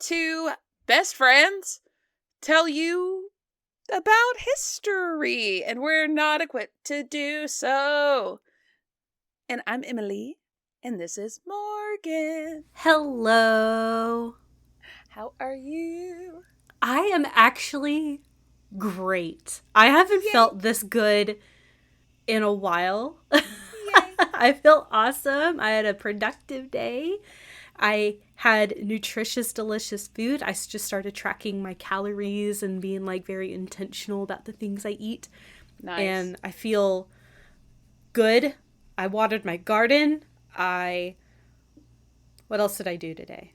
two best friends tell you about history, and we're not equipped to do so. And I'm Emileigh, and this is Morgan. Hello. How are you? I am actually great. I haven't felt this good in a while. I feel awesome. I had a productive day. I had nutritious, delicious food. I just started tracking my calories and being like very intentional about the things I eat. Nice. And I feel good. I watered my garden. What else did I do today?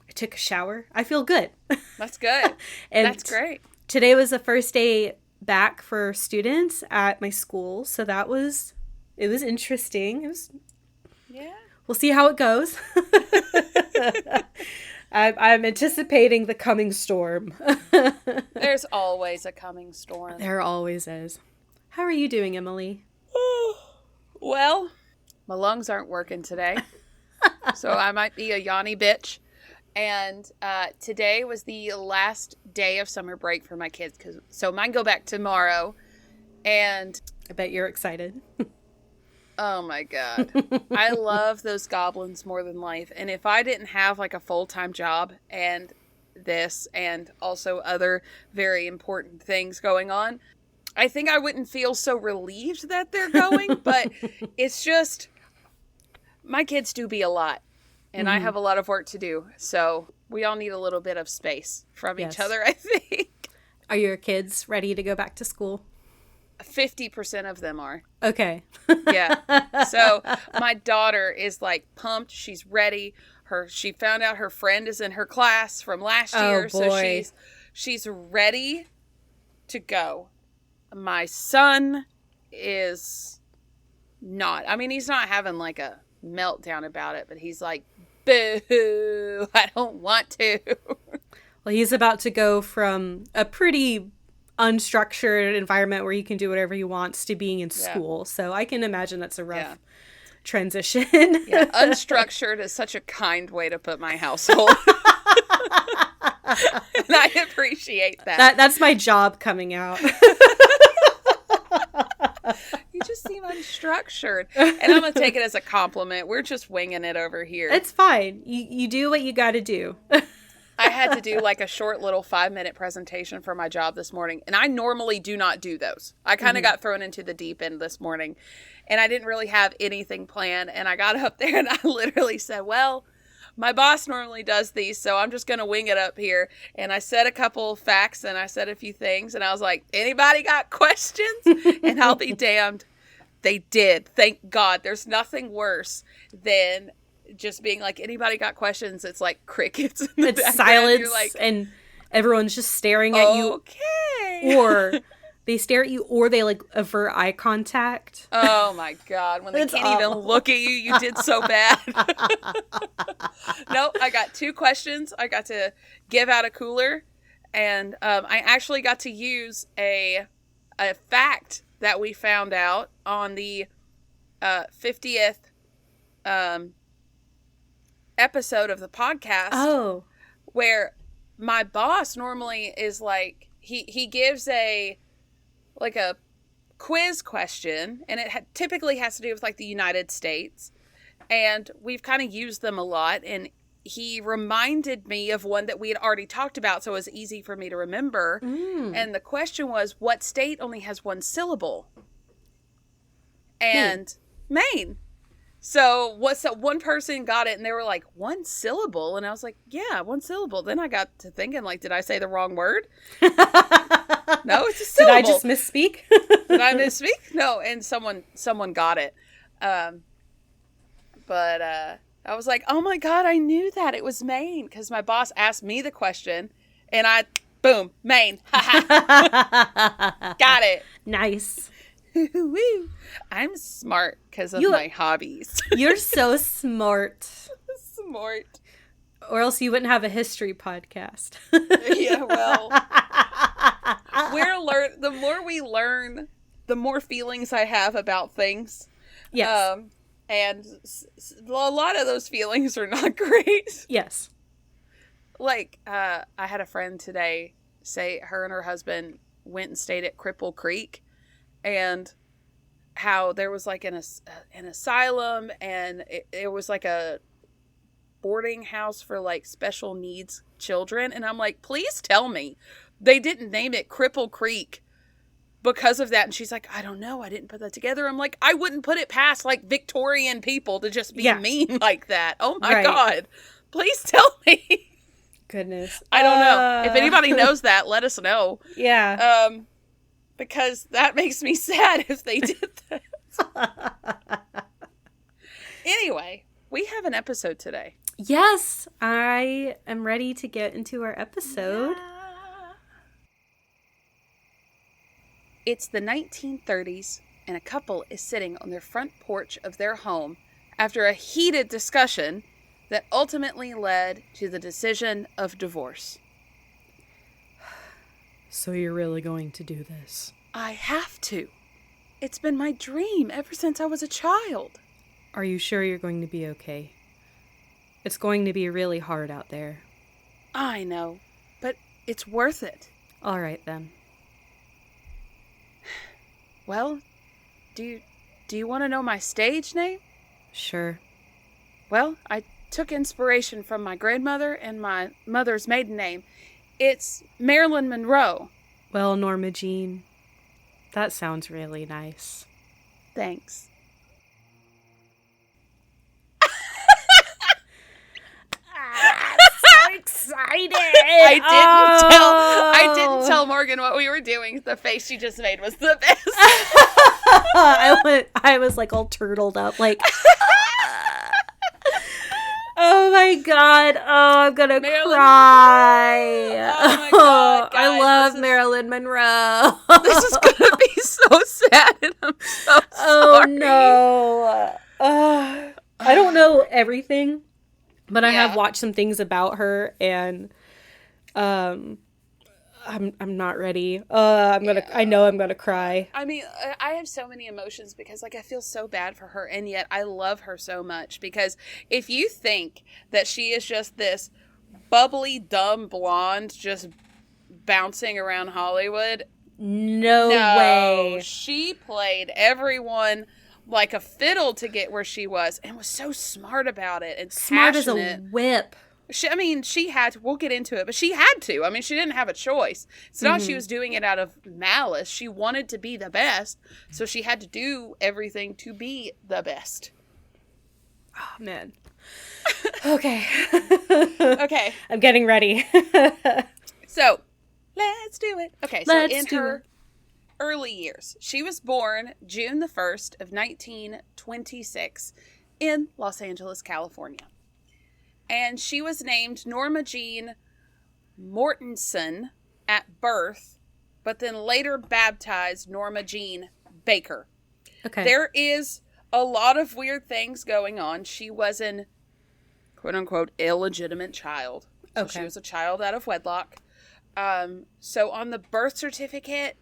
I took a shower. I feel good. That's good. And that's great. Today was the first day back for students at my school, so it was interesting. We'll see how it goes. I'm anticipating the coming storm. There's always a coming storm. There always is. How are you doing, Emileigh? Well, my lungs aren't working today, so I might be a yawny bitch. And today was the last day of summer break for my kids, so mine go back tomorrow. And I bet you're excited. Oh my God. I love those goblins more than life. And if I didn't have like a full-time job and this and also other very important things going on, I think I wouldn't feel so relieved that they're going. But it's just, my kids do be a lot. And I have a lot of work to do. So we all need a little bit of space from each other, I think. Are your kids ready to go back to school? 50% of them are. Okay. Yeah. So my daughter is like pumped. She's ready. She found out her friend is in her class from last year. Oh, boy. So she's ready to go. My son is not. I mean, he's not having like a meltdown about it, but he's like, boo, I don't want to. Well, he's about to go from a pretty unstructured environment where he can do whatever he wants to being in school. So I can imagine that's a rough transition. Yeah, unstructured is such a kind way to put my household. And I appreciate that. That's my job coming out. You just seem unstructured. And I'm going to take it as a compliment. We're just winging it over here. It's fine. You do what you got to do. I had to do like a short little 5-minute presentation for my job this morning. And I normally do not do those. I kind of got thrown into the deep end this morning. And I didn't really have anything planned. And I got up there and I literally said, well, my boss normally does these, so I'm just going to wing it up here. And I said a couple of facts and I said a few things. And I was like, anybody got questions? And I'll be damned. They did. Thank God. There's nothing worse than just being like, anybody got questions? It's like crickets in the background. Silence. You're like, and everyone's just staring at you. Okay. Or they stare at you or they like avert eye contact. Oh my God. When they can't even look at you, you did so bad. Nope. I got 2 questions. I got to give out a cooler. And I actually got to use a fact that we found out on the 50th episode of the podcast. Oh. Where my boss normally is like, he gives a quiz question, and it typically has to do with like the United States, and we've kind of used them a lot, and he reminded me of one that we had already talked about, so it was easy for me to remember. And the question was, what state only has 1 syllable? And Maine. So one person got it and they were like, 1 syllable? And I was like, yeah, 1 syllable. Then I got to thinking, like, did I say the wrong word? No, it's a syllable. Did I just misspeak? Did I misspeak? No, and someone got it. But I was like, oh my God, I knew that. It was Maine. Because my boss asked me the question and boom, Maine. Got it. Nice. I'm smart because of my hobbies. You're so smart. Smart. Or else you wouldn't have a history podcast. Yeah, well. The more we learn, the more feelings I have about things. Yes. And a lot of those feelings are not great. Yes. Like, I had a friend today say her and her husband went and stayed at Cripple Creek, and how there was like an asylum, and it was like a boarding house for like special needs children. And I'm like, please tell me they didn't name it Cripple Creek because of that. And she's like, I don't know, I didn't put that together. I'm like, I wouldn't put it past like Victorian people to just be mean like that. Oh my God, please tell me. Goodness, I don't know if anybody knows that. Let us know. Yeah. Because that makes me sad if they did that. Anyway, we have an episode today. Yes, I am ready to get into our episode. Yeah. It's the 1930s, and a couple is sitting on their front porch of their home after a heated discussion that ultimately led to the decision of divorce. So you're really going to do this? I have to. It's been my dream ever since I was a child. Are you sure you're going to be okay? It's going to be really hard out there. I know, but it's worth it. All right, then. Well, do you want to know my stage name? Sure. Well, I took inspiration from my grandmother and my mother's maiden name. It's Marilyn Monroe. Well, Norma Jean, that sounds really nice. Thanks. I'm so excited. I didn't tell Morgan what we were doing. The face she just made was the best. I was like all turtled up, like. Oh my God. Oh, I'm gonna cry. Oh my God, guys, I love Marilyn Monroe. This is gonna be so sad, and I'm so sorry. Oh no. I don't know everything, but I have watched some things about her, and I'm not ready. I know I'm gonna cry. I mean, I have so many emotions because like I feel so bad for her, and yet I love her so much, because if you think that she is just this bubbly, dumb blonde just bouncing around Hollywood, no way. She played everyone like a fiddle to get where she was, and was so smart about it, and smart passionate. as a whip. She had to, we'll get into it, but she had to. I mean, she didn't have a choice. It's not she was doing it out of malice. She wanted to be the best, so she had to do everything to be the best. Oh, man. Okay. Okay. I'm getting ready. So, let's do it. Okay, so in her early years, she was born June the 1st of 1926 in Los Angeles, California. And she was named Norma Jean Mortensen at birth, but then later baptized Norma Jean Baker. Okay. There is a lot of weird things going on. She was an quote-unquote illegitimate child. So she was a child out of wedlock. So on the birth certificate,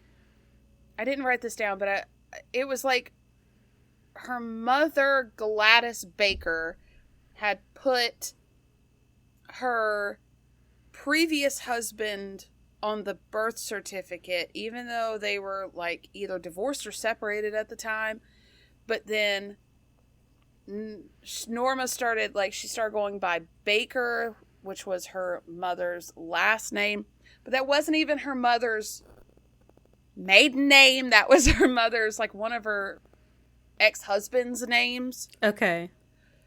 I didn't write this down, but it was like her mother, Gladys Baker, had put her previous husband on the birth certificate, even though they were like either divorced or separated at the time. But then Norma started going by Baker, which was her mother's last name, but that wasn't even her mother's maiden name. That was her mother's, like, one of her ex-husband's names. Okay.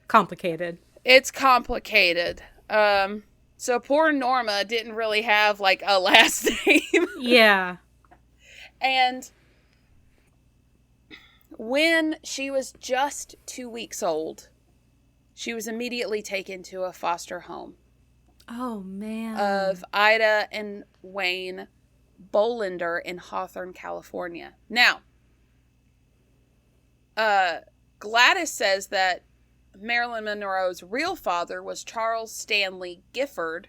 Complicated. It's complicated. So poor Norma didn't really have, like, a last name. Yeah. And when she was just 2 weeks old, she was immediately taken to a foster home. Oh, man. Of Ida and Wayne Bolender in Hawthorne, California. Now, Gladys says that Marilyn Monroe's real father was Charles Stanley Gifford,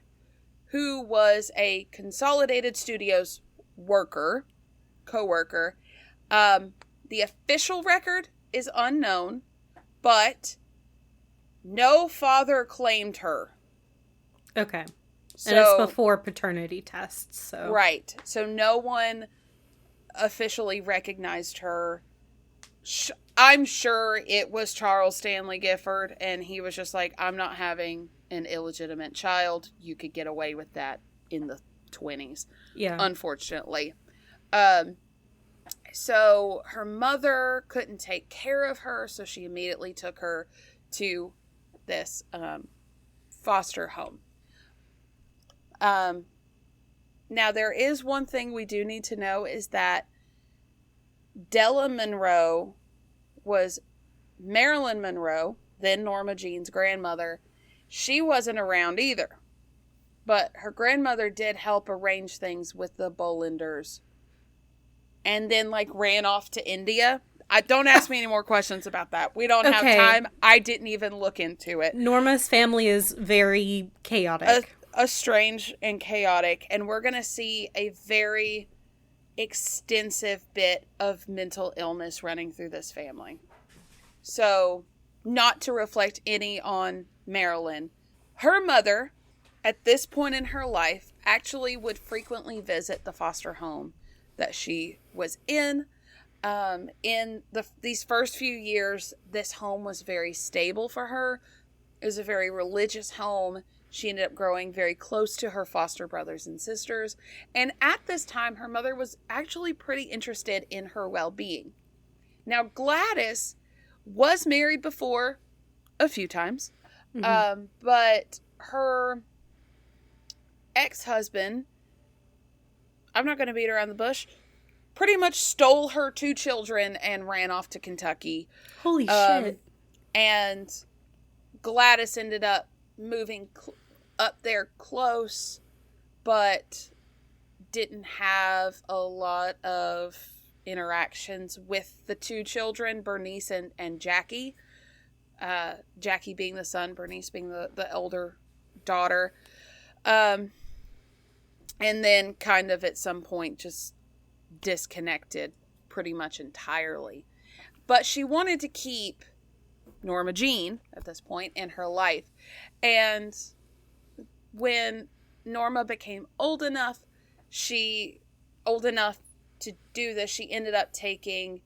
who was a Consolidated Studios co-worker. The official record is unknown, but no father claimed her. Okay. And it's before paternity tests, so. Right. So no one officially recognized her. I'm sure it was Charles Stanley Gifford, and he was just like, I'm not having an illegitimate child. You could get away with that in the 20s. Yeah. Unfortunately. So her mother couldn't take care of her, so she immediately took her to this foster home. Now, there is one thing we do need to know is that Della Monroe was Marilyn Monroe, then Norma Jean's grandmother. She wasn't around either. But her grandmother did help arrange things with the Bollanders. And then, ran off to India. Don't ask me any more questions about that. We don't have time. I didn't even look into it. Norma's family is very chaotic. A strange and chaotic. And we're going to see a very extensive bit of mental illness running through this family. So, not to reflect any on Marilyn. Her mother, at this point in her life, actually would frequently visit the foster home that she was in. In these first few years, this home was very stable for her. It was a very religious home. She ended up growing very close to her foster brothers and sisters. And at this time, her mother was actually pretty interested in her well-being. Now, Gladys was married before a few times, but her ex-husband, I'm not going to beat around the bush, pretty much stole her 2 children and ran off to Kentucky. Holy shit. And Gladys ended up moving up there close, but didn't have a lot of interactions with the 2 children, Bernice and Jackie. Jackie being the son, Bernice being the elder daughter. And then kind of at some point just disconnected pretty much entirely. But she wanted to keep Norma Jean at this point in her life. And when Norma became old enough to do this, she ended up taking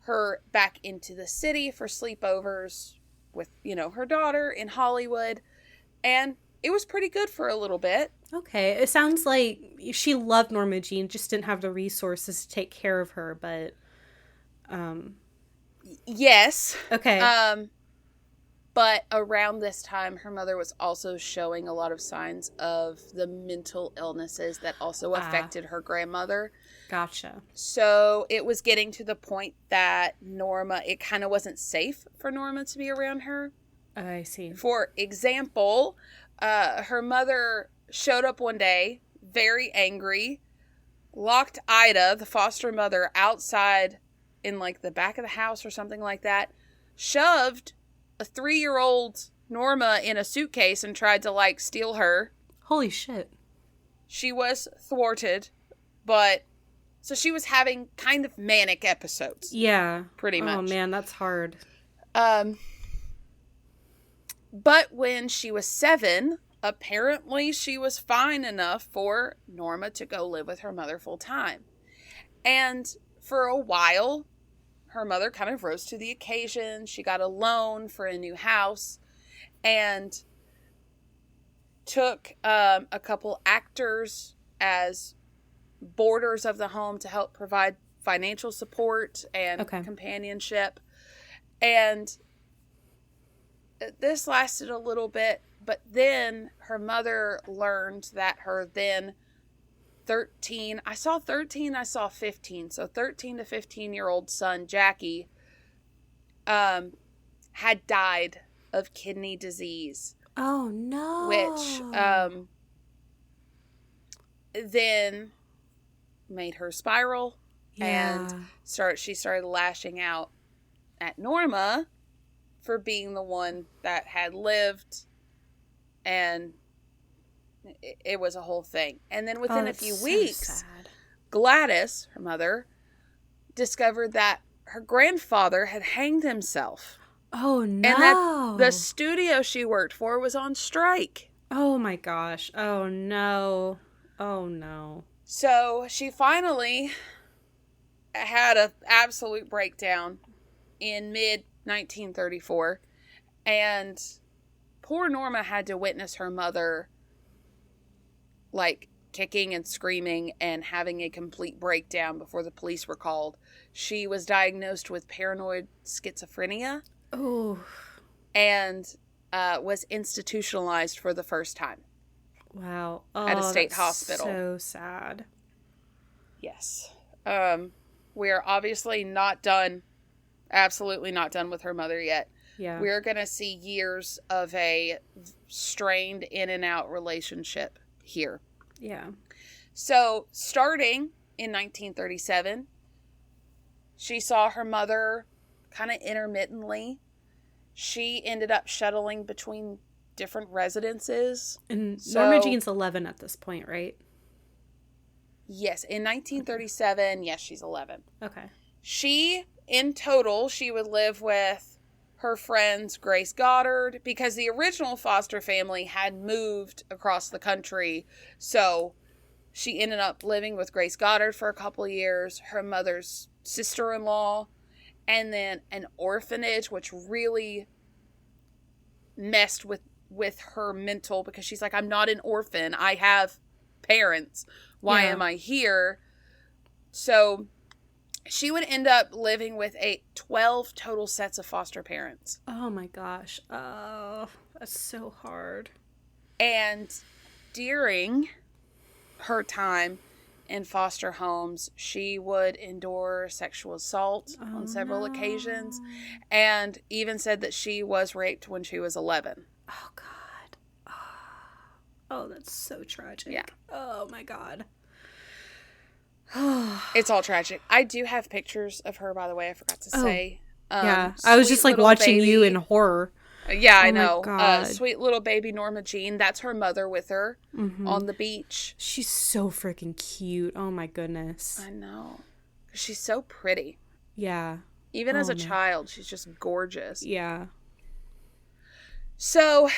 her back into the city for sleepovers with, her daughter in Hollywood. And it was pretty good for a little bit. Okay. It sounds like she loved Norma Jean, just didn't have the resources to take care of her, but... Yes. Okay. But around this time, her mother was also showing a lot of signs of the mental illnesses that also affected her grandmother. Gotcha. So it was getting to the point that it kind of wasn't safe for Norma to be around her. I see. For example, her mother showed up one day, very angry, locked Ida, the foster mother, outside in the back of the house or something like that, shoved a 3-year-old Norma in a suitcase and tried to steal her. Holy shit. She was thwarted, but so she was having kind of manic episodes. Yeah. Pretty much. Oh man, that's hard. But when she was 7, apparently she was fine enough for Norma to go live with her mother full time. And for a while, her mother kind of rose to the occasion. She got a loan for a new house and took a couple actors as boarders of the home to help provide financial support and companionship. And this lasted a little bit, but then her mother learned that her then 13, I saw 15, so 13 to 15-year-old son, Jackie, had died of kidney disease. Oh, no. Which then made her spiral. Yeah. And she started lashing out at Norma for being the one that had lived, and it was a whole thing. And then within a few weeks, Gladys, her mother, discovered that her grandfather had hanged himself. Oh, no. And that the studio she worked for was on strike. Oh my gosh. Oh no. Oh no. So she finally had an absolute breakdown in mid 1934, and poor Norma had to witness her mother like kicking and screaming and having a complete breakdown before the police were called. She was diagnosed with paranoid schizophrenia. Oh. And was institutionalized for the first time. Wow. At a state hospital. So sad. Yes. We are obviously not done, absolutely not done with her mother yet. Yeah. We're going to see years of a strained in and out relationship here. Yeah. So, starting in 1937, she saw her mother kind of intermittently. She ended up shuttling between different residences. And Norma Jean's 11 at this point, right? Yes. In 1937, yes, she's 11. Okay. In total, she would live with her friends Grace Goddard, because the original foster family had moved across the country. So she ended up living with Grace Goddard for a couple of years, her mother's sister-in-law, and then an orphanage, which really messed with her mental, because she's like, I'm not an orphan. I have parents. Why am I here? So she would end up living with 12 total sets of foster parents. Oh my gosh. Oh, that's so hard. And during her time in foster homes, she would endure sexual assault on several occasions, and even said that she was raped when she was 11. Oh God. Oh, that's so tragic. Yeah. Oh my God. It's all tragic. I do have pictures of her, by the way. I forgot to say. Yeah, I was just like watching you in horror. Yeah, I know. God. Sweet little baby Norma Jean. That's her mother with her on the beach. She's so freaking cute. Oh my goodness. I know. She's so pretty. Yeah. Even as a child, she's just gorgeous. Yeah. So,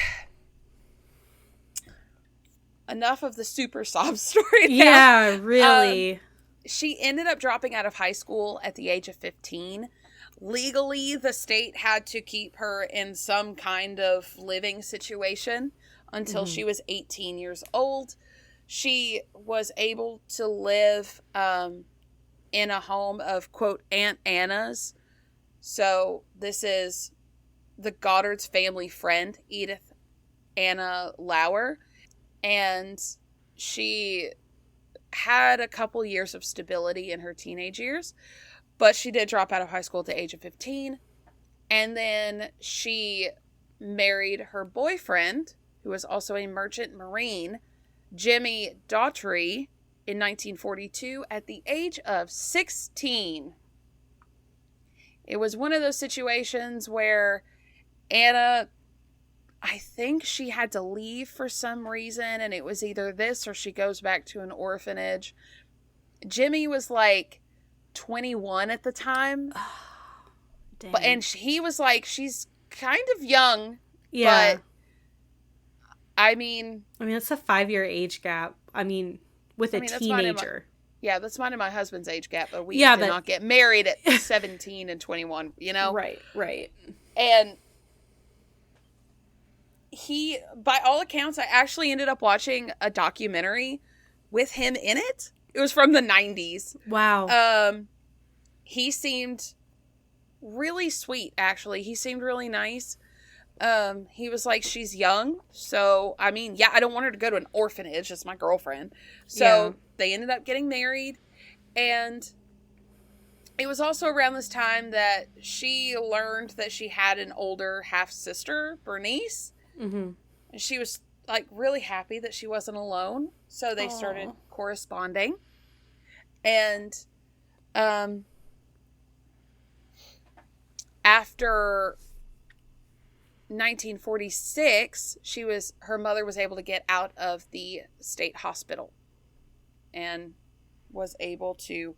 enough of the super sob story now. Yeah, really. She ended up dropping out of high school at the age of 15. Legally, the state had to keep her in some kind of living situation until she was 18 years old. She was able to live in a home of, quote, Aunt Anna's. So this is the Goddard's family friend, Edith Anna Lauer. And she had a couple years of stability in her teenage years. But she did drop out of high school at the age of 15. And then she married her boyfriend, who was also a merchant marine, Jimmy Daughtry, in 1942 at the age of 16. It was one of those situations where Anna, I think she had to leave for some reason, and it was either this or she goes back to an orphanage. Jimmy was like 21 at the time. Dang. And he was like, she's kind of young. Yeah. But I mean, it's a 5-year age gap. With a teenager. That's mine and my husband's age gap, but we did not get married at 17 and 21, you know? Right. And he, by all accounts, I actually ended up watching a documentary with him in it. It was from the 90s. Wow. He seemed really sweet, actually. He seemed really nice. He was like, she's young. So, I don't want her to go to an orphanage. It's my girlfriend. So, they ended up getting married. And it was also around this time that she learned that she had an older half-sister, Bernice. Mm-hmm. And she was like really happy that she wasn't alone. So they started corresponding. And after 1946, her mother was able to get out of the state hospital and was able to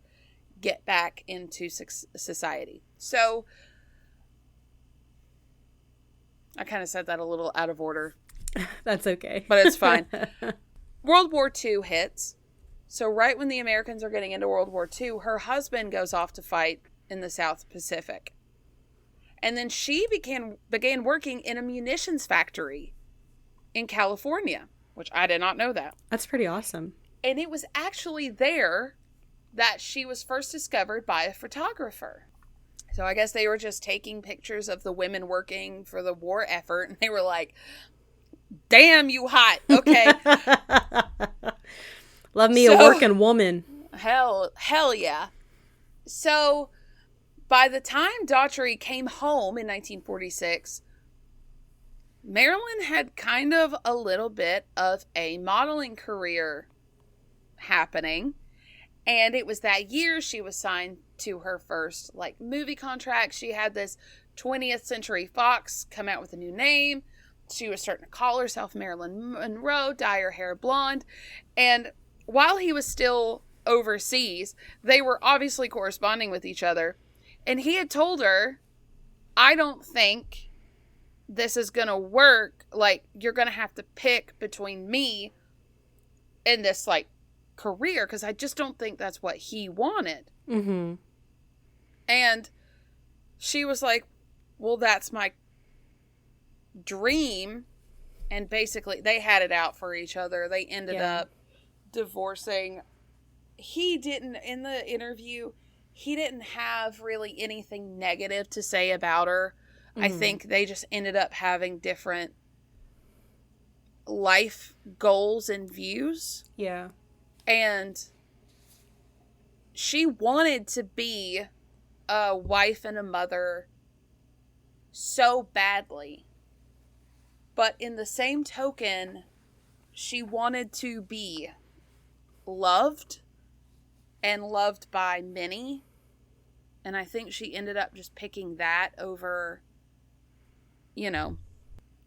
get back into society. So I kind of said that a little out of order. That's okay. But it's fine. World War II hits. So right when the Americans are getting into World War II, her husband goes off to fight in the South Pacific. And then she began working in a munitions factory in California, which I did not know that. That's pretty awesome. And it was actually there that she was first discovered by a photographer. So I guess they were just taking pictures of the women working for the war effort, and they were like, damn, you hot. Okay. Love me a working woman. Hell yeah. So by the time Daughtry came home in 1946, Marilyn had kind of a little bit of a modeling career happening. And it was that year she was signed to her first movie contract. She had this 20th Century Fox come out with a new name. She was starting to call herself Marilyn Monroe, dye her hair blonde. And while he was still overseas, they were obviously corresponding with each other. And he had told her, I don't think this is going to work. You're going to have to pick between me and this, career, because I just don't think that's what he wanted. Mm-hmm. And she was like, well, that's my dream. And basically they had it out for each other. They ended up divorcing. He didn't, in the interview, he didn't have really anything negative to say about her. Mm-hmm. I think they just ended up having different life goals and views. Yeah. And she wanted to be a wife and a mother so badly. But in the same token, she wanted to be loved and loved by many. And I think she ended up just picking that over,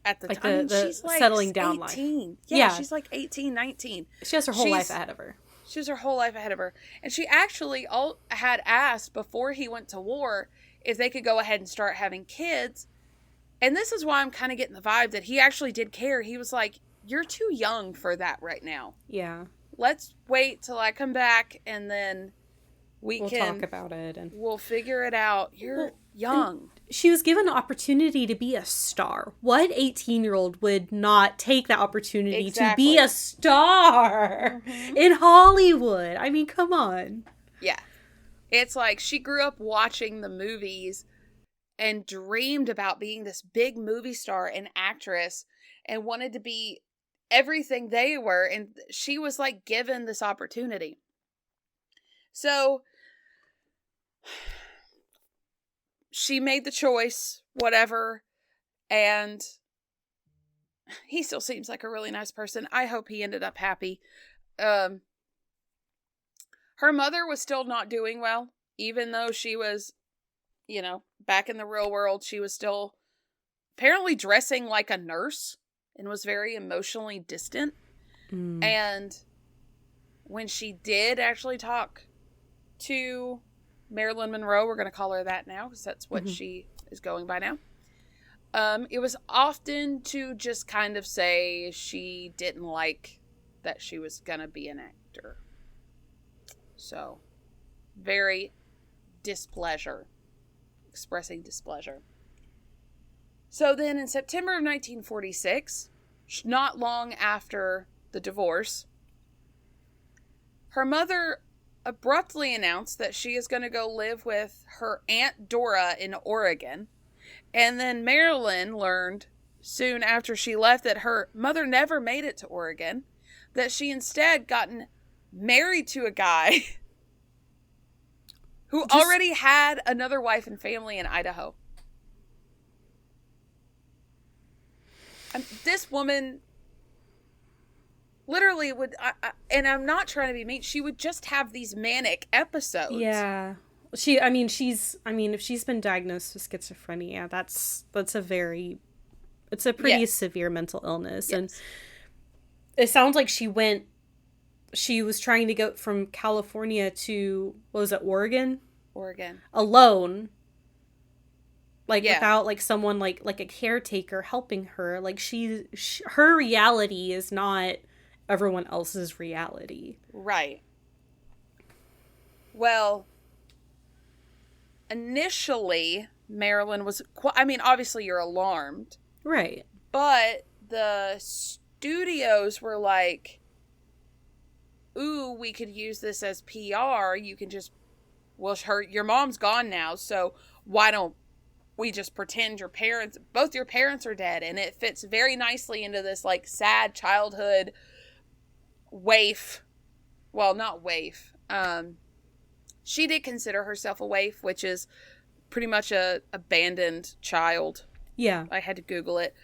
at the time. She's settling down 18. life. Yeah, she's 18, 19. She has her whole life ahead of her. She has her whole life ahead of her. And she actually had asked before he went to war if they could go ahead and start having kids. And this is why I'm kind of getting the vibe that he actually did care. He was like, you're too young for that right now. Yeah. Let's wait till I come back and then we'll talk about it. And we'll figure it out. You're young. She was given an opportunity to be a star. What 18-year-old would not take that opportunity to be a star in Hollywood? I mean, come on. Yeah. It's like she grew up watching the movies and dreamed about being this big movie star and actress and wanted to be everything they were. And she was given this opportunity. So she made the choice, whatever, and he still seems like a really nice person. I hope he ended up happy. Her mother was still not doing well, even though she was, back in the real world. She was still apparently dressing like a nurse and was very emotionally distant. Mm. And when she did actually talk to Marilyn Monroe, we're going to call her that now because that's what she is going by now. It was often to just kind of say she didn't like that she was going to be an actor. So, very expressing displeasure. So then in September of 1946, not long after the divorce, her mother abruptly announced that she is going to go live with her Aunt Dora in Oregon. And then Marilyn learned soon after she left that her mother never made it to Oregon, that she instead gotten married to a guy who already had another wife and family in Idaho. And this woman literally would, and I'm not trying to be mean, she would just have these manic episodes. Yeah. If she's been diagnosed with schizophrenia, that's a pretty severe mental illness. Yes. And it sounds like she was trying to go from California to, what was it, Oregon? Oregon. Alone. Like, Yeah. without, like, someone, like a caretaker helping her. Like, her reality is not everyone else's reality. Right. Well, initially, Marilyn was, I mean, obviously you're alarmed. Right. But the studios were like, ooh, we could use this as PR. You can just, well, your mom's gone now, so why don't we just pretend both your parents are dead? And it fits very nicely into this, like, sad childhood waif. Well, not waif. She did consider herself a waif, which is pretty much a abandoned child. Yeah. I had to Google it,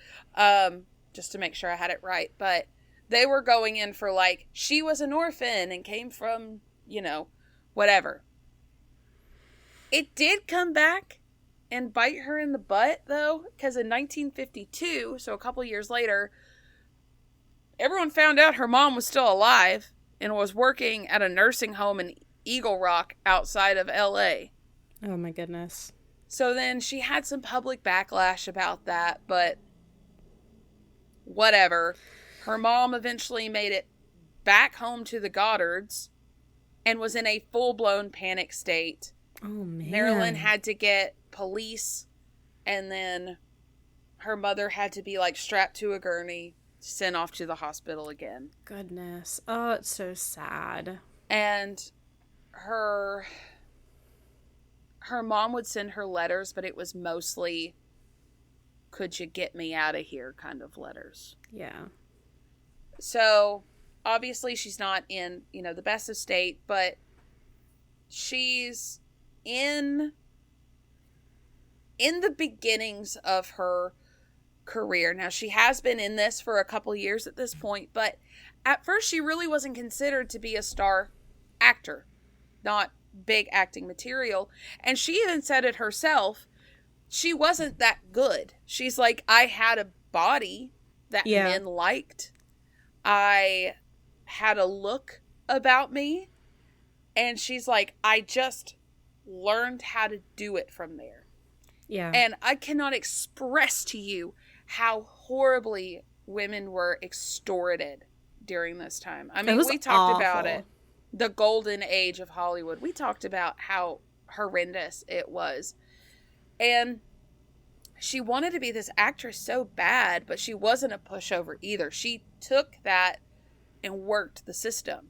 just to make sure I had it right. But they were going in for, like, she was an orphan and came from, whatever. It did come back and bite her in the butt, though, because in 1952, so a couple years later, everyone found out her mom was still alive and was working at a nursing home in Eagle Rock outside of L.A. Oh, my goodness. So then she had some public backlash about that, but whatever. Her mom eventually made it back home to the Goddards and was in a full-blown panic state. Oh, man. Marilyn had to get police, and then her mother had to be, like, strapped to a gurney, sent off to the hospital again. Goodness. Oh, it's so sad. And her mom would send her letters, but it was mostly, could you get me out of here kind of letters. Yeah. So, obviously she's not in, the best of state, but she's in the beginnings of her career. Now, she has been in this for a couple years at this point, but at first she really wasn't considered to be a star actor, not big acting material. And she even said it herself, she wasn't that good. She's like, I had a body that men liked. I had a look about me. And she's like, I just learned how to do it from there. Yeah. And I cannot express to you how horribly women were extorted during this time. I mean, we talked about it. The golden age of Hollywood. We talked about how horrendous it was. And she wanted to be this actress so bad, but she wasn't a pushover either. She took that and worked the system.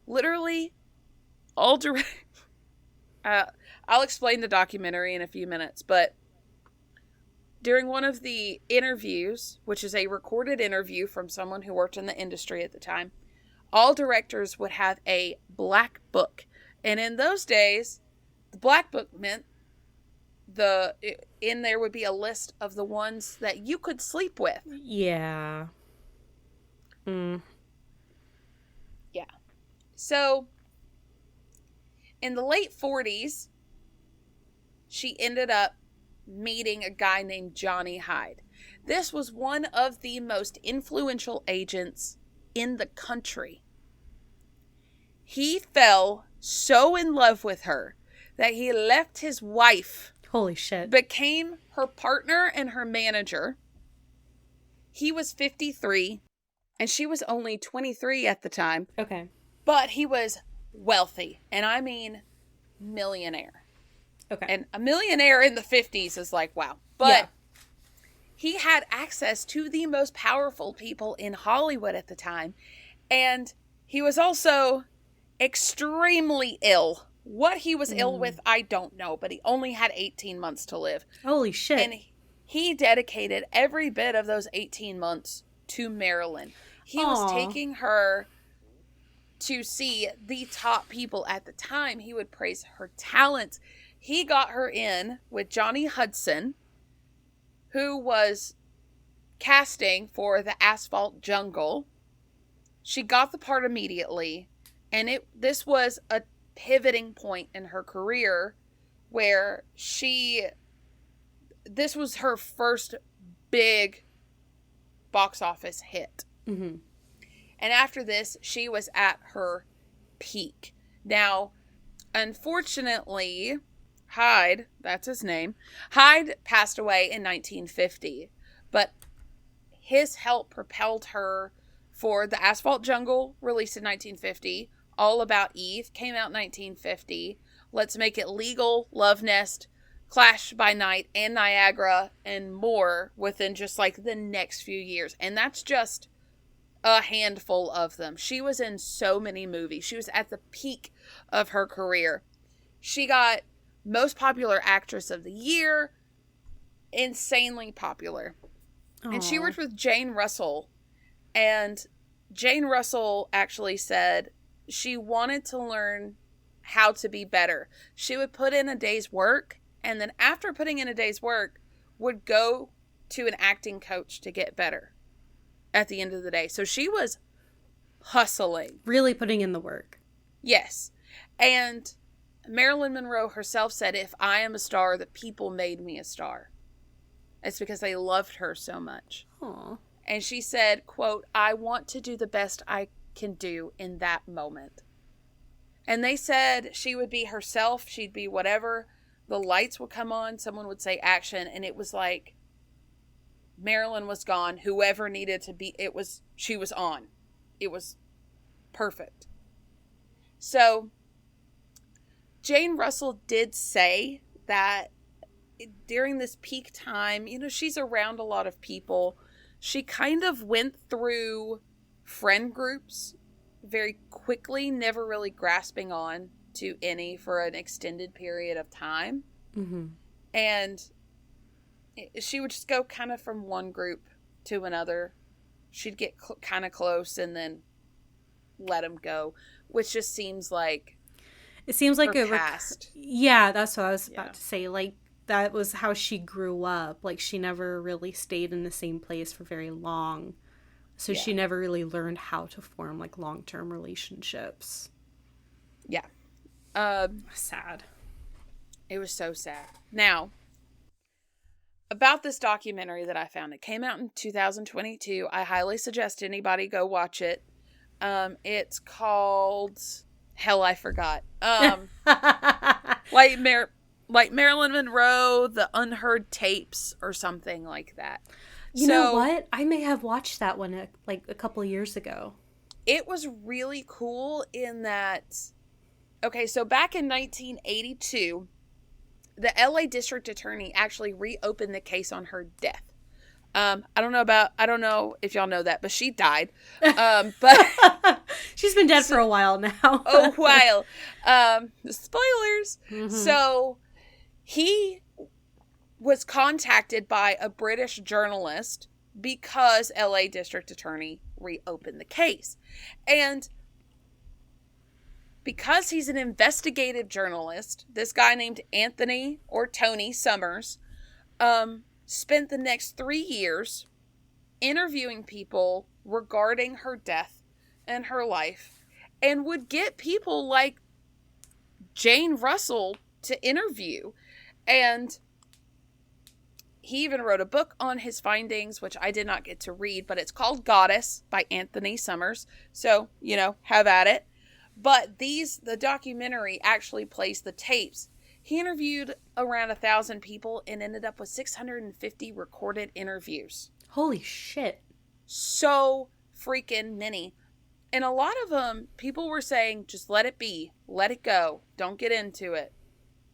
Literally, all direct. I'll explain the documentary in a few minutes, but during one of the interviews, which is a recorded interview from someone who worked in the industry at the time, all directors would have a black book. And in those days, the black book meant in there would be a list of the ones that you could sleep with. Yeah. Yeah. So, in the late 40s, she ended up meeting a guy named Johnny Hyde. This was one of the most influential agents in the country. He fell so in love with her that he left his wife. Holy shit. Became her partner and her manager. He was 53 and she was only 23 at the time. Okay. But he was wealthy, and I mean millionaire. Okay. And a millionaire in the 50s is like, wow. But he had access to the most powerful people in Hollywood at the time. And he was also extremely ill. What he was ill with, I don't know. But he only had 18 months to live. Holy shit. And he dedicated every bit of those 18 months to Marilyn. He was taking her to see the top people at the time. He would praise her talent. He got her in with Johnny Hudson, who was casting for The Asphalt Jungle. She got the part immediately, and this was a pivoting point in her career where this was her first big box office hit. Mm-hmm. And after this, she was at her peak. Now, unfortunately, Hyde, that's his name, Hyde passed away in 1950, but his help propelled her for The Asphalt Jungle, released in 1950. All About Eve came out in 1950. Let's Make It Legal, Love Nest, Clash by Night, and Niagara, and more within just like the next few years. And that's just a handful of them. She was in so many movies. She was at the peak of her career. She got Most Popular Actress of the Year, insanely popular. Aww. And she worked with Jane Russell. And Jane Russell actually said she wanted to learn how to be better. She would put in a day's work, and then after putting in a day's work, would go to an acting coach to get better at the end of the day. So she was hustling. Really putting in the work. Yes. And Marilyn Monroe herself said, if I am a star, the people made me a star. It's because they loved her so much. Aww. And she said, quote, I want to do the best I can do in that moment. And they said she would be herself. She'd be whatever. The lights would come on. Someone would say action. And it was like Marilyn was gone. Whoever needed to be, she was on. It was perfect. So Jane Russell did say that during this peak time, she's around a lot of people. She kind of went through friend groups very quickly, never really grasping on to any for an extended period of time. Mm-hmm. And she would just go kind of from one group to another. She'd get kind of close and then let them go, which just seems like it seems like her past. Yeah, that's what I was about to say. Like, that was how she grew up. Like, she never really stayed in the same place for very long. So she never really learned how to form, like, long-term relationships. Yeah. Sad. It was so sad. Now, about this documentary that I found, it came out in 2022. I highly suggest anybody go watch it. It's called... Hell, I forgot. Like Marilyn Monroe, The Unheard Tapes, or something like that. You know what? I may have watched that one like a couple of years ago. It was really cool in that... Okay, so back in 1982, the LA District Attorney actually reopened the case on her death. I don't know if y'all know that, but she died. But she's been dead for a while now. A while. Spoilers. Mm-hmm. So he was contacted by a British journalist because LA District Attorney reopened the case. And because he's an investigative journalist, this guy named Anthony or Tony Summers, spent the next 3 years interviewing people regarding her death and her life, and would get people like Jane Russell to interview. And he even wrote a book on his findings, which I did not get to read, but it's called Goddess by Anthony Summers. So, have at it. But the documentary actually plays the tapes. He interviewed around 1,000 people and ended up with 650 recorded interviews. Holy shit. So freaking many. And a lot of them, people were saying, just let it be. Let it go. Don't get into it.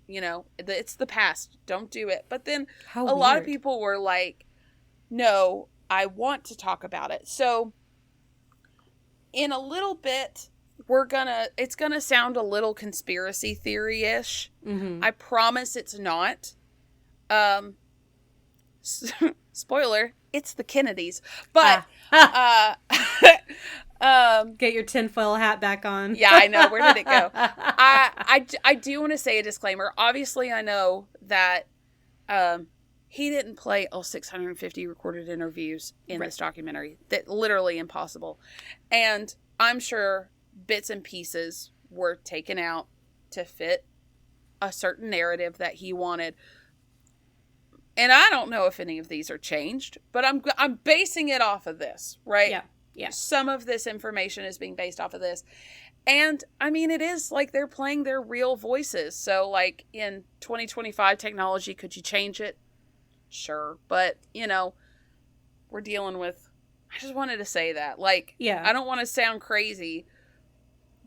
It's the past. Don't do it. But then a lot of people were like, no, I want to talk about it. So in a little bit... it's gonna sound a little conspiracy theory-ish. Mm-hmm. I promise it's not. Spoiler, it's the Kennedys. But, get your tinfoil hat back on. Yeah, I know. Where did it go? I do want to say a disclaimer. Obviously, I know that, he didn't play all 650 recorded interviews in this documentary. That literally impossible. And I'm sure bits and pieces were taken out to fit a certain narrative that he wanted. And I don't know if any of these are changed, but I'm basing it off of this, right? Yeah. Some of this information is being based off of this. And, I mean, it is like they're playing their real voices. So, like, in 2025 technology, could you change it? Sure. But, you know, we're dealing with... I just wanted to say that. Like, Yeah. I don't want to sound crazy,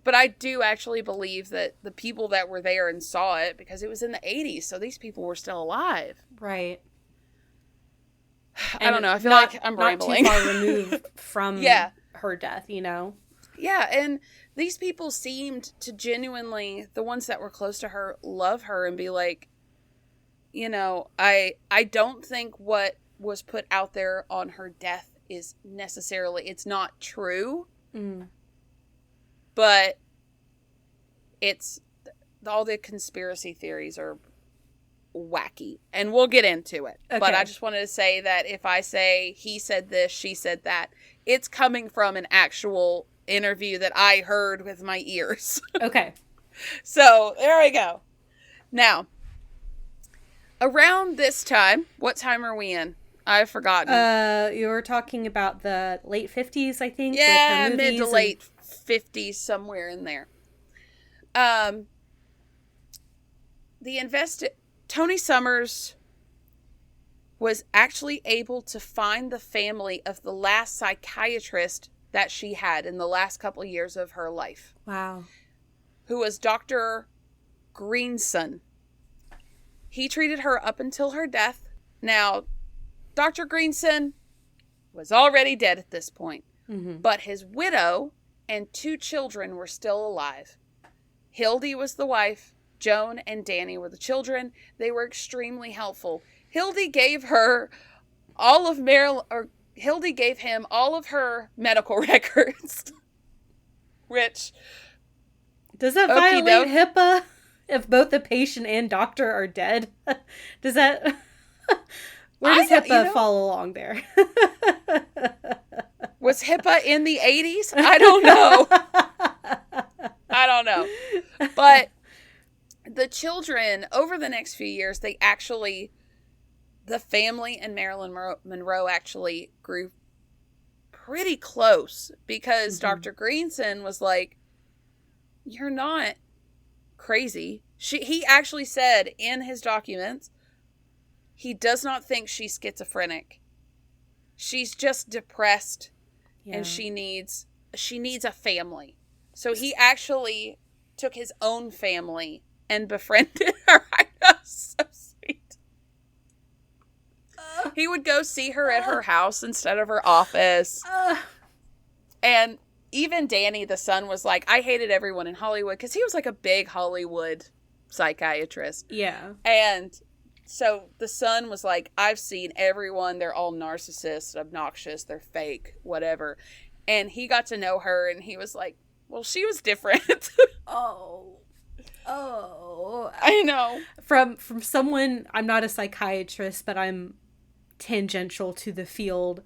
but I do actually believe that the people that were there and saw it, because it was in the 80s, so these people were still alive. Right. I don't know. I feel like I'm rambling. Not too far removed from her death, you know? Yeah, and these people seemed to genuinely, the ones that were close to her, love her and be like, you know, I don't think what was put out there on her death is necessarily, it's not true, but it's, all the conspiracy theories are wacky, and we'll get into it. Okay. But I just wanted to say that if I say he said this, she said that, it's coming from an actual interview that I heard with my ears. Okay. So there we go. Now, around this time, what time are we in? I've forgotten. You were talking about the late 50s, I think. Yeah, with mid to late 50s, somewhere in there. Tony Summers was actually able to find the family of the last psychiatrist that she had in the last couple of years of her life. Wow. Who was Dr. Greenson. He treated her up until her death. Now, Dr. Greenson was already dead at this point, but his widow and 2 children were still alive. Hildy was the wife. Joan and Danny were the children. They were extremely helpful. Hildy gave him all of her medical records. Which, does that violate HIPAA if both the patient and doctor are dead? Does that... Where does HIPAA fall along there? Was HIPAA in the 80s? I don't know. But the children, over the next few years, the family and Marilyn Monroe actually grew pretty close, because Dr. Greenson was like, you're not crazy. He actually said in his documents, he does not think she's schizophrenic. She's just depressed, and she needs a family. So he actually took his own family and befriended her. I know, so sweet. He would go see her at her house instead of her office. And even Danny, the son, was like, I hated everyone in Hollywood, because he was like a big Hollywood psychiatrist. Yeah. And so the son was like, I've seen everyone. They're all narcissists, obnoxious, they're fake, whatever. And he got to know her, and he was like, well, she was different. Oh, I know. From someone, I'm not a psychiatrist, but I'm tangential to the field.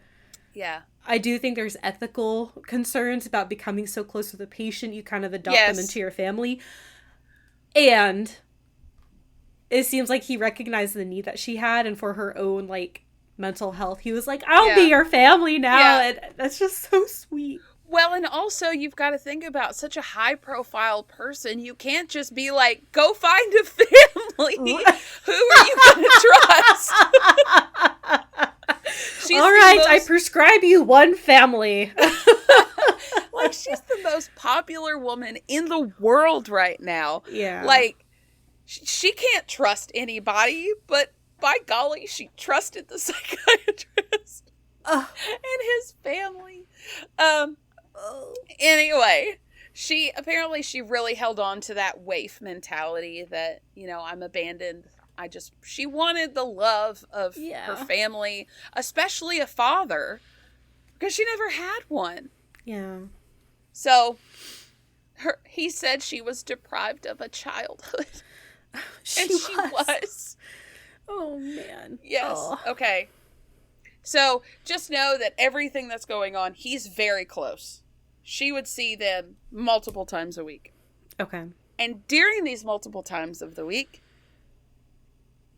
Yeah. I do think there's ethical concerns about becoming so close with a patient, you kind of adopt them into your family. And it seems like he recognized the need that she had, and for her own, like, mental health, he was like, I'll be your family now. Yeah. And that's just so sweet. Well, and also, you've got to think about such a high-profile person. You can't just be like, go find a family. Who are you going to trust? All right, I prescribe you one family. Like, she's the most popular woman in the world right now. Yeah. Like, she can't trust anybody, but by golly, she trusted the psychiatrist and his family. Anyway, she really held on to that waif mentality that, you know, I'm abandoned. She wanted the love of her family, especially a father, because she never had one. Yeah. So he said she was deprived of a childhood. She was. Oh, man. Yes. Oh. Okay. So just know that everything that's going on, he's very close. She would see them multiple times a week. Okay. And during these multiple times of the week,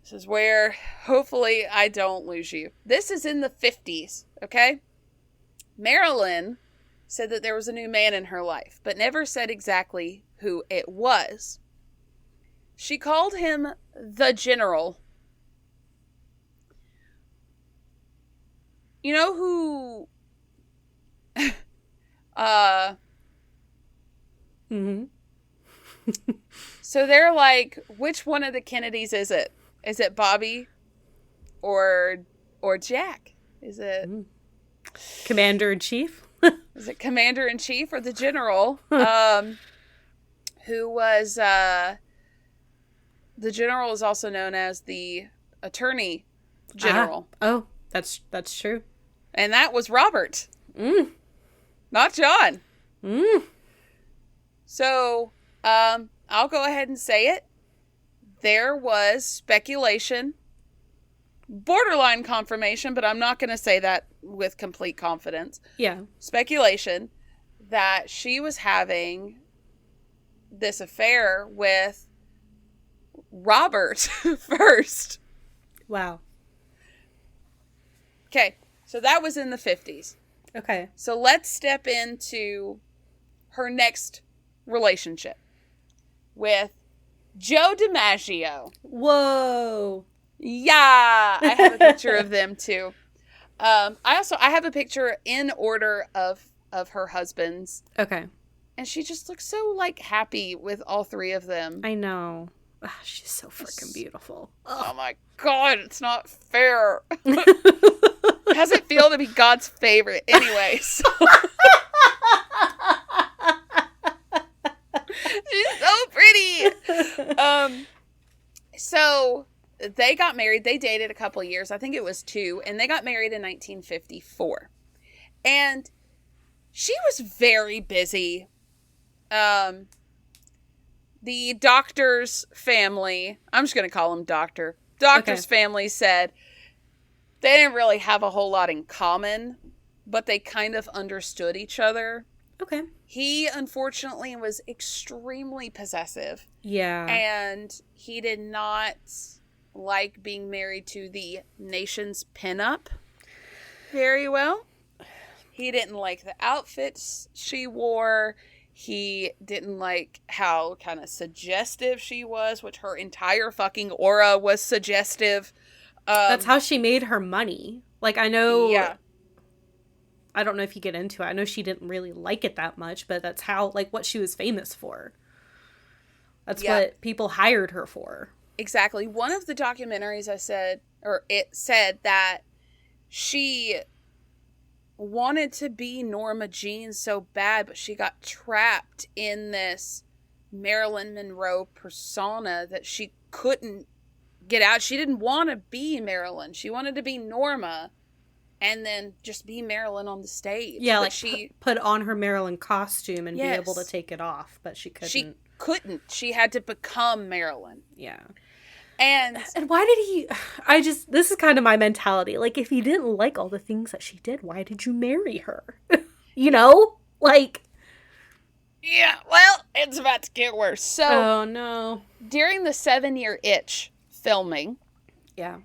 this is where hopefully I don't lose you. This is in the 50s, okay? Marilyn said that there was a new man in her life, but never said exactly who it was. She called him the General. You know who... So they're like, which one of the Kennedys is it? Is it Bobby or Jack? Is it Commander-in-Chief? Is it Commander-in-Chief or the General? Who was the General is also known as the Attorney General. Oh, that's true. And that was Robert. Not John. So, I'll go ahead and say it. There was speculation, borderline confirmation, but I'm not going to say that with complete confidence. Yeah. Speculation that she was having this affair with Robert first. Wow. Okay, so that was in the 50s. Okay. So let's step into her next relationship with Joe DiMaggio. Whoa. Yeah, I have a picture of them too. I have a picture in order of her husbands. Okay. And she just looks so like happy with all three of them. I know. Ugh, she's so freaking beautiful. Oh my God, it's not fair. How's it feel to be God's favorite anyway? So. She's so pretty. So they got married. They dated a couple years. I think it was 2. And they got married in 1954. And she was very busy. The doctor's family, I'm just going to call him Doctor. Doctor's family said they didn't really have a whole lot in common, but they kind of understood each other. Okay. He, unfortunately, was extremely possessive. Yeah. And he did not like being married to the nation's pinup very well. He didn't like the outfits she wore. He didn't like how kind of suggestive she was, which her entire fucking aura was suggestive. That's how she made her money. Like, I know... Yeah. I don't know if you get into it. I know she didn't really like it that much, but that's how, like, what she was famous for. That's what people hired her for. Exactly. One of the documentaries it said that she wanted to be Norma Jean so bad, but she got trapped in this Marilyn Monroe persona that she couldn't get out. She didn't want to be Marilyn. She wanted to be Norma and then just be Marilyn on the stage. Yeah, but like she put on her Marilyn costume and be able to take it off, but she couldn't. She couldn't. She had to become Marilyn. Yeah. And why did he... this is kind of my mentality. Like, if you didn't like all the things that she did, why did you marry her? You know? Like... Yeah, well, it's about to get worse. So... Oh, no. During the 7-Year Itch filming... Yeah.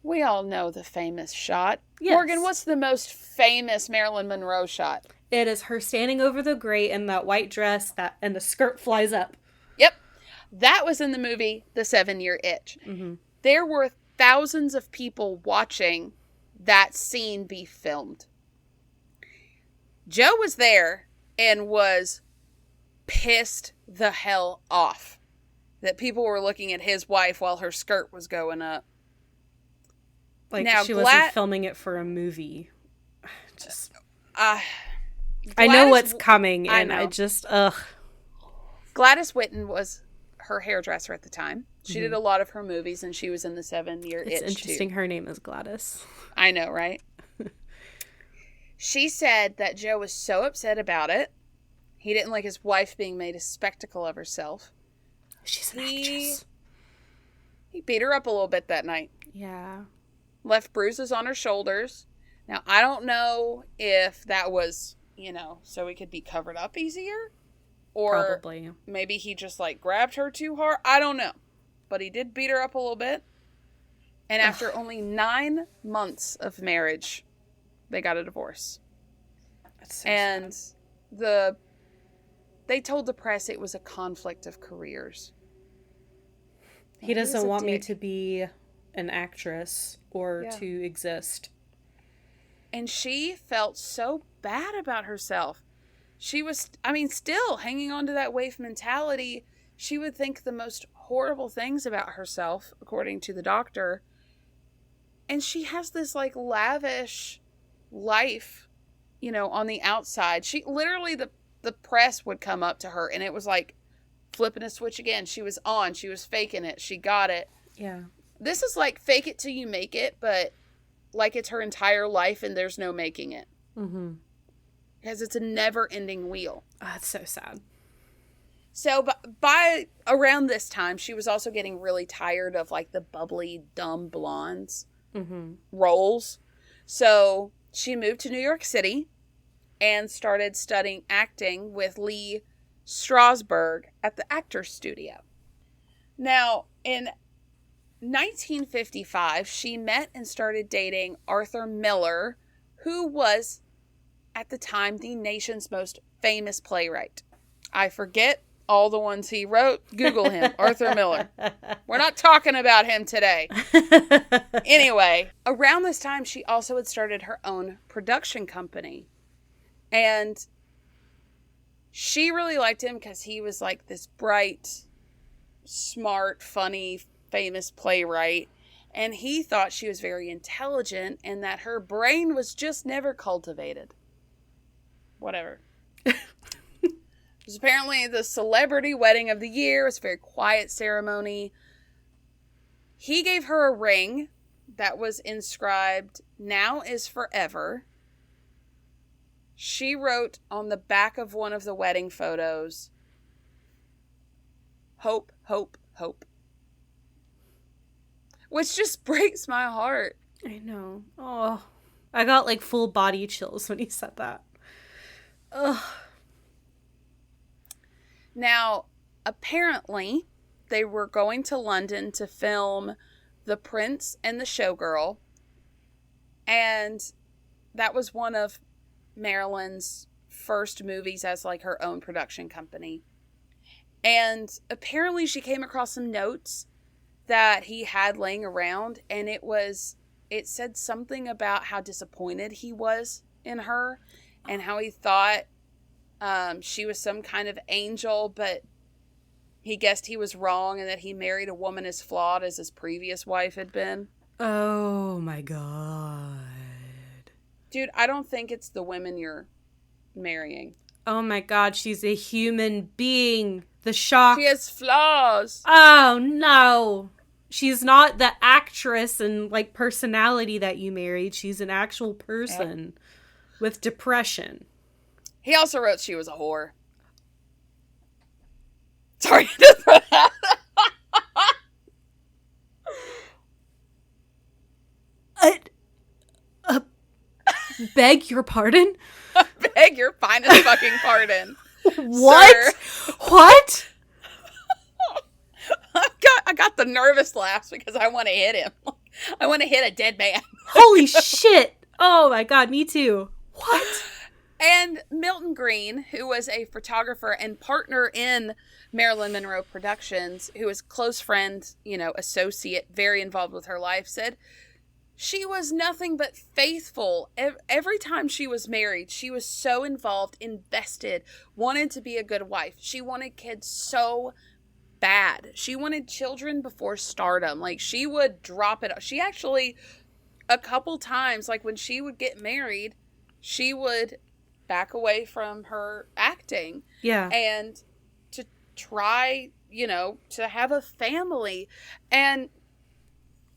We all know the famous shot. Yes. Morgan, what's the most famous Marilyn Monroe shot? It is her standing over the grate in that white dress and the skirt flies up. Yep. That was in the movie The 7-Year Itch. Mm-hmm. There were thousands of people watching that scene be filmed. Joe was there and was pissed the hell off that people were looking at his wife while her skirt was going up. Like, now, she wasn't filming it for a movie. Just... I know what's coming, and I just, Gladys Whitten was her hairdresser at the time. She did a lot of her movies, and she was in the 7-Year Itch, It's interesting her name is Gladys. I know, right? She said that Joe was so upset about it. He didn't like his wife being made a spectacle of herself. She's an actress. He beat her up a little bit that night. Yeah. Left bruises on her shoulders. Now, I don't know if that was, so it could be covered up easier. Or probably. Maybe he just, grabbed her too hard. I don't know. But he did beat her up a little bit. And after only 9 months of marriage, they got a divorce. That's so sad. they told the press it was a conflict of careers. He doesn't want me to be an actress or to exist. And she felt so bad about herself. She was, still hanging on to that waif mentality. She would think the most horrible things about herself, according to the doctor. And she has this, like, lavish life, on the outside. She literally, the press would come up to her, and it was like flipping a switch again. She was on. She was faking it. She got it. Yeah. This is like fake it till you make it, but like it's her entire life and there's no making it. Mm-hmm. Because it's a never-ending wheel. Oh, that's so sad. So by around this time, she was also getting really tired of, like, the bubbly, dumb blondes roles. So she moved to New York City and started studying acting with Lee Strasberg at the Actors Studio. Now, in 1955, she met and started dating Arthur Miller, who was, at the time, the nation's most famous playwright. I forget all the ones he wrote. Google him, Arthur Miller. We're not talking about him today. Anyway, around this time, she also had started her own production company. And she really liked him because he was like this bright, smart, funny, famous playwright. And he thought she was very intelligent and that her brain was just never cultivated. Whatever. It was apparently the celebrity wedding of the year. It was a very quiet ceremony. He gave her a ring that was inscribed, "Now is forever." She wrote on the back of one of the wedding photos, "Hope, hope, hope." Which just breaks my heart. I know. Oh, I got like full body chills when he said that. Ugh. Now, apparently, they were going to London to film The Prince and the Showgirl. And that was one of Marilyn's first movies as, like, her own production company. And apparently she came across some notes that he had laying around, and it said something about how disappointed he was in her and how he thought she was some kind of angel, but he guessed he was wrong and that he married a woman as flawed as his previous wife had been. Oh my God. Dude, I don't think it's the women you're marrying. Oh my God, she's a human being. The shock. She has flaws. Oh no. She's not the actress and, like, personality that you married. She's an actual person with depression. He also wrote she was a whore. Sorry to throw that. Beg your pardon? Beg your finest fucking pardon. What? Sir. What? I got the nervous laughs because I want to hit him. I want to hit a dead man. Holy shit. Oh my God, me too. What? And Milton Green, who was a photographer and partner in Marilyn Monroe Productions, who was close friend, associate, very involved with her life, said she was nothing but faithful. Every time she was married, she was so involved, invested, wanted to be a good wife. She wanted kids so bad. She wanted children before stardom. Like, she would drop it. She actually, a couple times, like, when she would get married, she would back away from her acting. Yeah. And to try, to have a family. And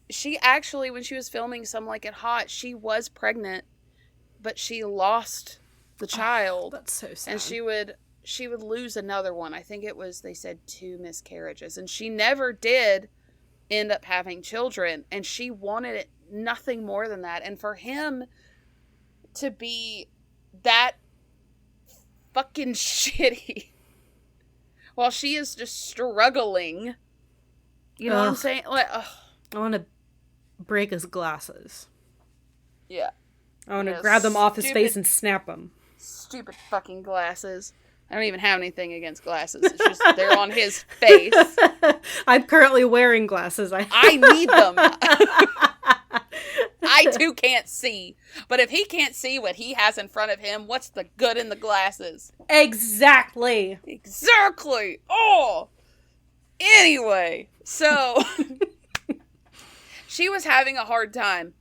she actually, when she was filming Some Like It Hot, she was pregnant, but she lost the child. Oh, that's so sad. And she would lose another one. I think it was, they said, 2 miscarriages. And she never did end up having children. And she wanted it nothing more than that. And for him to be that fucking shitty while she is just struggling. You know what I'm saying? Like, ugh. I want to break his glasses. Yeah. I want to grab them off his face and snap them. Stupid fucking glasses. I don't even have anything against glasses. It's just they're on his face. I'm currently wearing glasses. I need them. I too can't see. But if he can't see what he has in front of him, what's the good in the glasses? Exactly. Oh! Anyway, so she was having a hard time.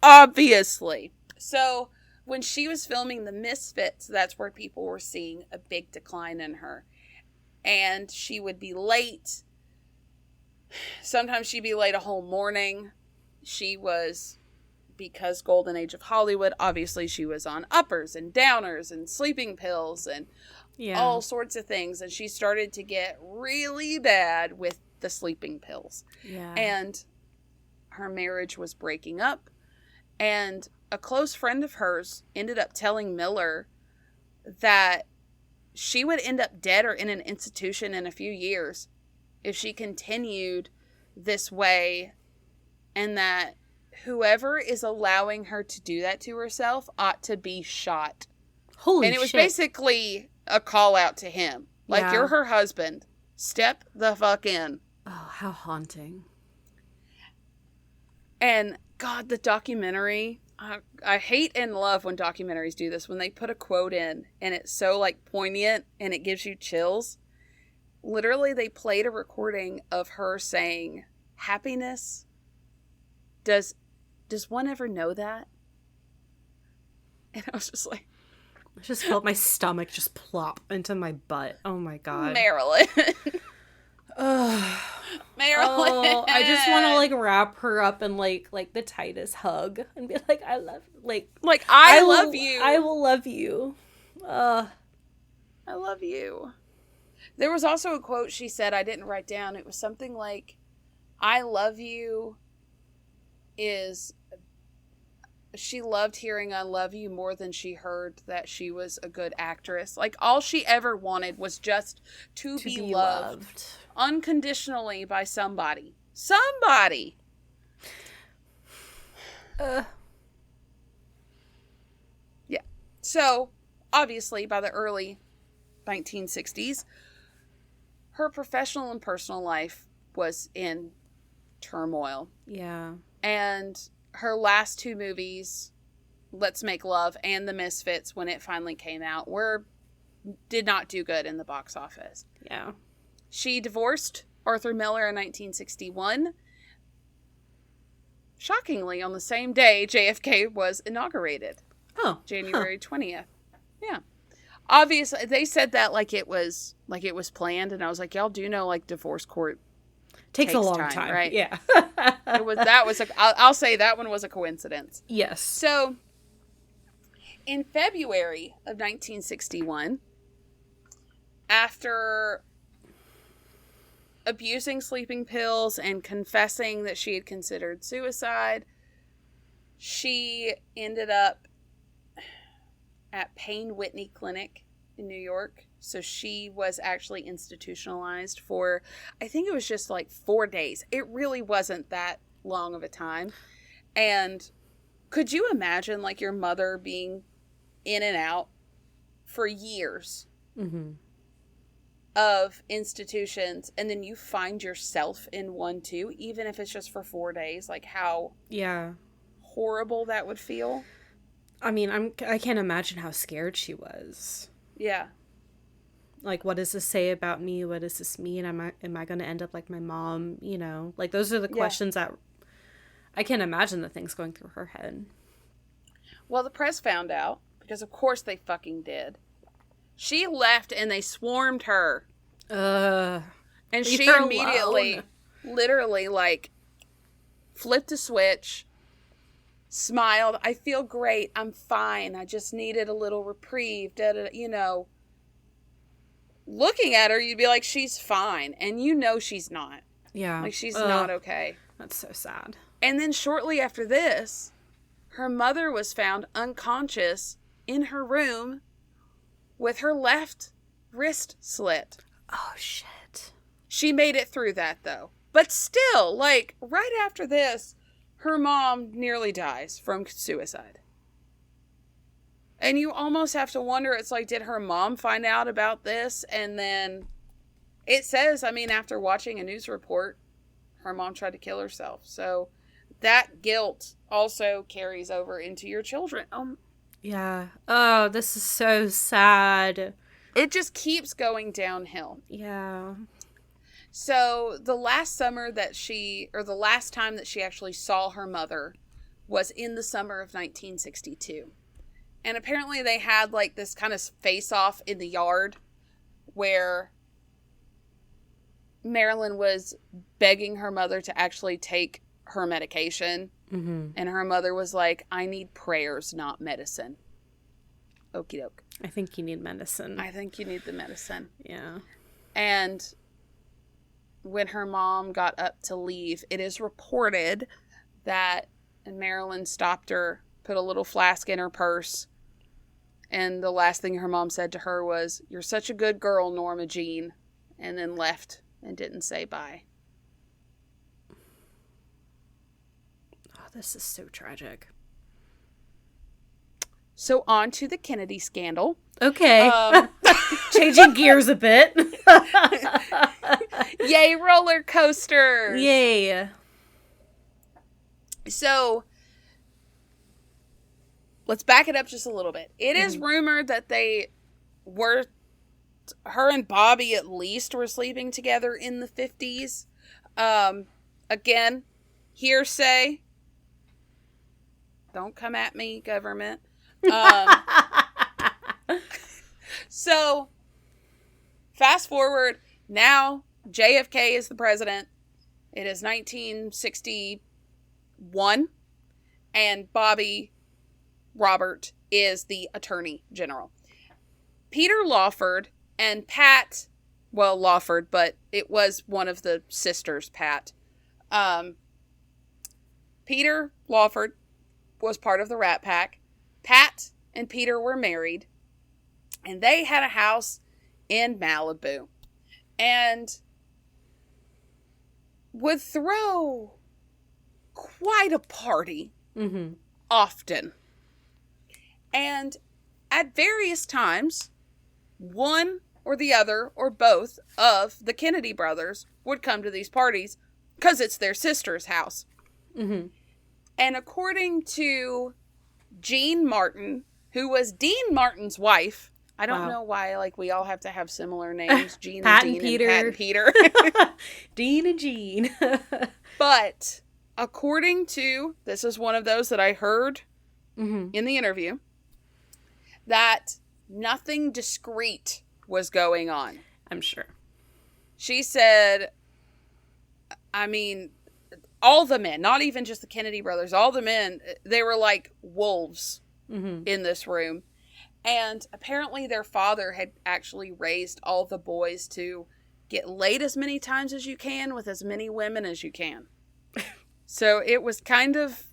Obviously. So when she was filming The Misfits, that's where people were seeing a big decline in her. And she would be late. Sometimes she'd be late a whole morning. She was, because Golden Age of Hollywood, obviously she was on uppers and downers and sleeping pills and all sorts of things. And she started to get really bad with the sleeping pills. Yeah. And her marriage was breaking up. And a close friend of hers ended up telling Miller that she would end up dead or in an institution in a few years if she continued this way, and that whoever is allowing her to do that to herself ought to be shot. Holy shit. And it was basically a call out to him. Like, you're her husband. Step the fuck in. Oh, how haunting. And God, the documentary, I hate and love when documentaries do this, when they put a quote in and it's so like poignant and it gives you chills. Literally, they played a recording of her saying, happiness, does one ever know that? And I was just like, I just felt my stomach just plop into my butt. Oh my God. Marilyn. Ugh. Marilyn. Oh, I just want to like wrap her up in like the tightest hug and be like, I love, I love you. I will love you. I love you. There was also a quote she said I didn't write down. It was something like, I love you is, she loved hearing I love you more than she heard that she was a good actress. Like, all she ever wanted was just to be loved unconditionally by somebody. Somebody! Yeah. So, obviously, by the early 1960s, her professional and personal life was in turmoil. Yeah. And her last two movies, Let's Make Love and The Misfits, when it finally came out, did not do good in the box office. Yeah. She divorced Arthur Miller in 1961. Shockingly, on the same day JFK was inaugurated. Oh. January 20th. Yeah. Obviously, they said that like it was planned, and I was like, y'all do know like divorce court takes a long time, right? Yeah. I'll say that one was a coincidence. Yes. So, in February of 1961, after abusing sleeping pills and confessing that she had considered suicide, she ended up at Payne Whitney Clinic in New York. So she was actually institutionalized for, I think it was just like 4 days. It really wasn't that long of a time. And could you imagine like your mother being in and out for years of institutions, and then you find yourself in one too, even if it's just for 4 days? Like, how horrible that would feel. I mean, I can't imagine how scared she was. Yeah. Like, what does this say about me? What does this mean? Am I going to end up like my mom? You know, like, those are the questions that I can't imagine the things going through her head. Well, the press found out, because of course they fucking did. She left and they swarmed her. And she immediately, literally, like, flipped a switch, smiled. I feel great. I'm fine. I just needed a little reprieve. You know. Looking at her, you'd be like, she's fine. And you know she's not. Yeah. Like, she's not okay. That's so sad. And then shortly after this, her mother was found unconscious in her room with her left wrist slit. Oh, shit. She made it through that, though. But still, like, right after this, her mom nearly dies from suicide. And you almost have to wonder, it's like, did her mom find out about this? And then it says, I mean, after watching a news report, her mom tried to kill herself. So that guilt also carries over into your children. Yeah. Oh, this is so sad. It just keeps going downhill. Yeah. So the last time that she actually saw her mother was in the summer of 1962. And apparently they had like this kind of face-off in the yard where Marilyn was begging her mother to actually take her medication. Mm-hmm. And her mother was like, I need prayers, not medicine. Okie doke. I think you need medicine. I think you need the medicine. Yeah. And when her mom got up to leave, it is reported that Marilyn stopped her, put a little flask in her purse, and the last thing her mom said to her was, "You're such a good girl, Norma Jean," and then left and didn't say bye. Oh, this is so tragic. So on to the Kennedy scandal. Okay. Changing gears a bit. Yay, roller coasters. Yay. So let's back it up just a little bit. It is rumored that her and Bobby at least were sleeping together in the 50s. Again, hearsay. Don't come at me, government. So, fast forward, now JFK is the president. It is 1961, and Bobby Robert is the attorney general. Peter Lawford and Pat, well, Lawford, but it was one of the sisters, Pat. Peter Lawford was part of the Rat Pack. Pat and Peter were married, and they had a house in Malibu, and would throw quite a party often. And at various times, one or the other or both of the Kennedy brothers would come to these parties because it's their sister's house. Mm-hmm. And according to Jean Martin, who was Dean Martin's wife, I don't know why, like, we all have to have similar names. Jean Pat and and Dean Peter. and Pat and Peter. Dean and Jean. But according to, this is one of those that I heard in the interview, that nothing discreet was going on. I'm sure. She said, I mean, all the men, not even just the Kennedy brothers, all the men, they were like wolves in this room. And apparently their father had actually raised all the boys to get laid as many times as you can with as many women as you can. So it was kind of,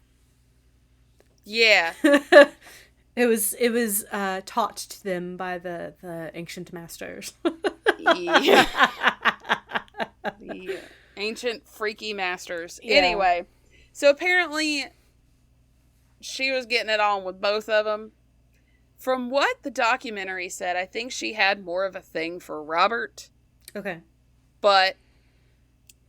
yeah. It was taught to them by the ancient masters. Yeah. The ancient freaky masters. Yeah. Anyway, so apparently she was getting it on with both of them. From what the documentary said, I think she had more of a thing for Robert. Okay. But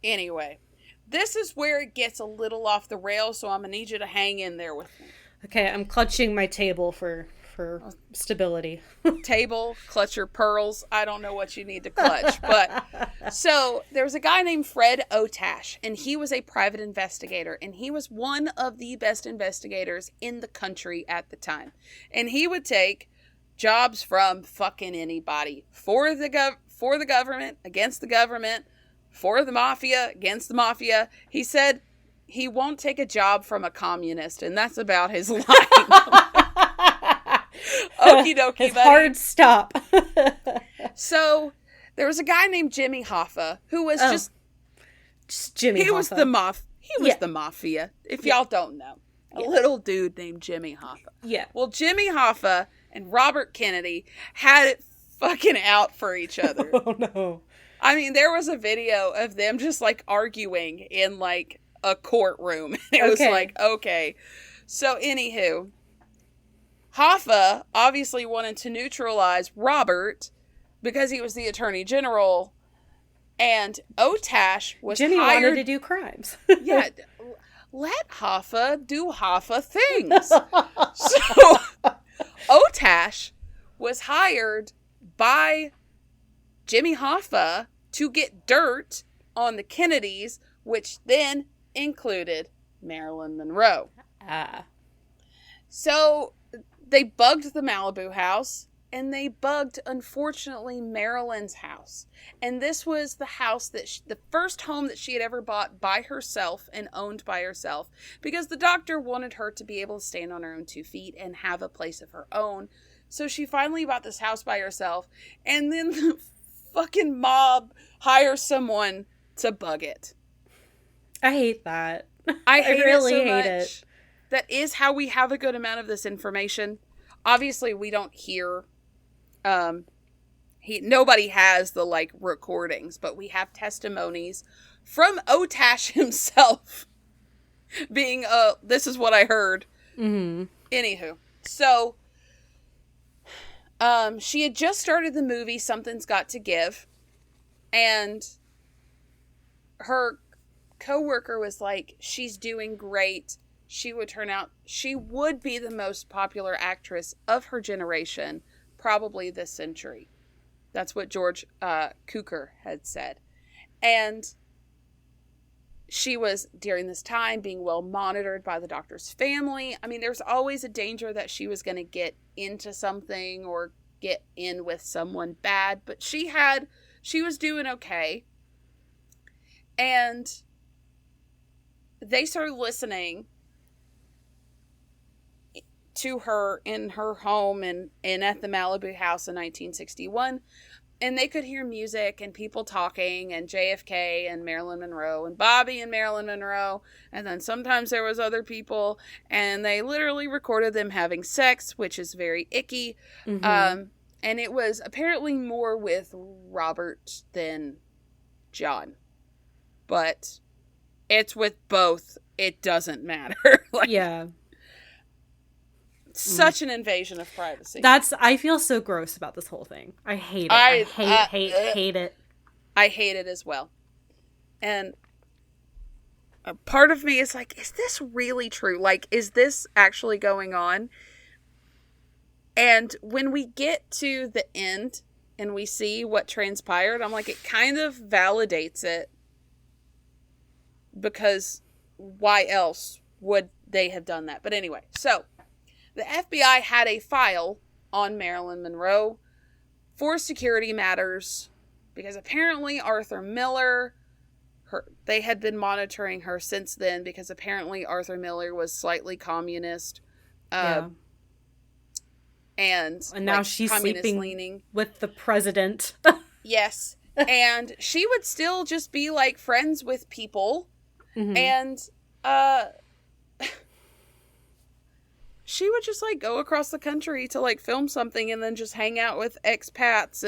anyway, this is where it gets a little off the rails, so I'm going to need you to hang in there with me. Okay, I'm clutching my table for stability. Table, clutch your pearls. I don't know what you need to clutch. But so there was a guy named Fred Otash, and he was a private investigator, and he was one of the best investigators in the country at the time. And he would take jobs from fucking anybody, for the government, against the government, for the mafia, against the mafia. He said he won't take a job from a communist, and that's about his line. Okie dokie, his buddy. Hard stop. So there was a guy named Jimmy Hoffa who was just Jimmy. He Hoffa. was the mafia. If y'all don't know, a little dude named Jimmy Hoffa. Yeah. Well, Jimmy Hoffa and Robert Kennedy had it fucking out for each other. Oh no. I mean, there was a video of them just like arguing in like a courtroom. It was like, okay. So anywho, Hoffa obviously wanted to neutralize Robert because he was the attorney general, and Otash was Jimmy hired... wanted to do crimes. Yeah, let Hoffa do Hoffa things. So, Otash was hired by Jimmy Hoffa to get dirt on the Kennedys, which then included Marilyn Monroe. So they bugged the Malibu house, and they bugged, unfortunately, Marilyn's house. And this was the house that the first home that she had ever bought by herself and owned by herself, because the doctor wanted her to be able to stand on her own 2 feet and have a place of her own. So she finally bought this house by herself, and then the fucking mob hires someone to bug it. I hate that. I really hate it. That is how we have a good amount of this information. Obviously, we don't hear... nobody has the, like, recordings, but we have testimonies from Otash himself being, this is what I heard. Mm-hmm. Anywho, so, she had just started the movie Something's Got to Give, and her coworker was like, she's doing great. She would be the most popular actress of her generation, probably this century. That's what George Cukor had said. And she was, during this time, being well monitored by the doctor's family. I mean, there's always a danger that she was going to get into something or get in with someone bad. But she was doing okay. And they started listening to her in her home and at the Malibu house in 1961. And they could hear music and people talking, and JFK and Marilyn Monroe and Bobby and Marilyn Monroe. And then sometimes there was other people, and they literally recorded them having sex, which is very icky. Mm-hmm. And it was apparently more with Robert than John. But it's with both. It doesn't matter. Like, yeah. Such an invasion of privacy. I feel so gross about this whole thing. I hate it. I hate it. I hate it as well. And a part of me is like, is this really true? Like, is this actually going on? And when we get to the end and we see what transpired, I'm like, it kind of validates it. Because why else would they have done that? But anyway, so the FBI had a file on Marilyn Monroe for security matters because apparently Arthur Miller, they had been monitoring her since then because apparently Arthur Miller was slightly communist. Yeah. And now like, she's sleeping leaning with the president. Yes. And she would still just be like friends with people. Mm-hmm. And she would just like go across the country to like film something and then just hang out with expats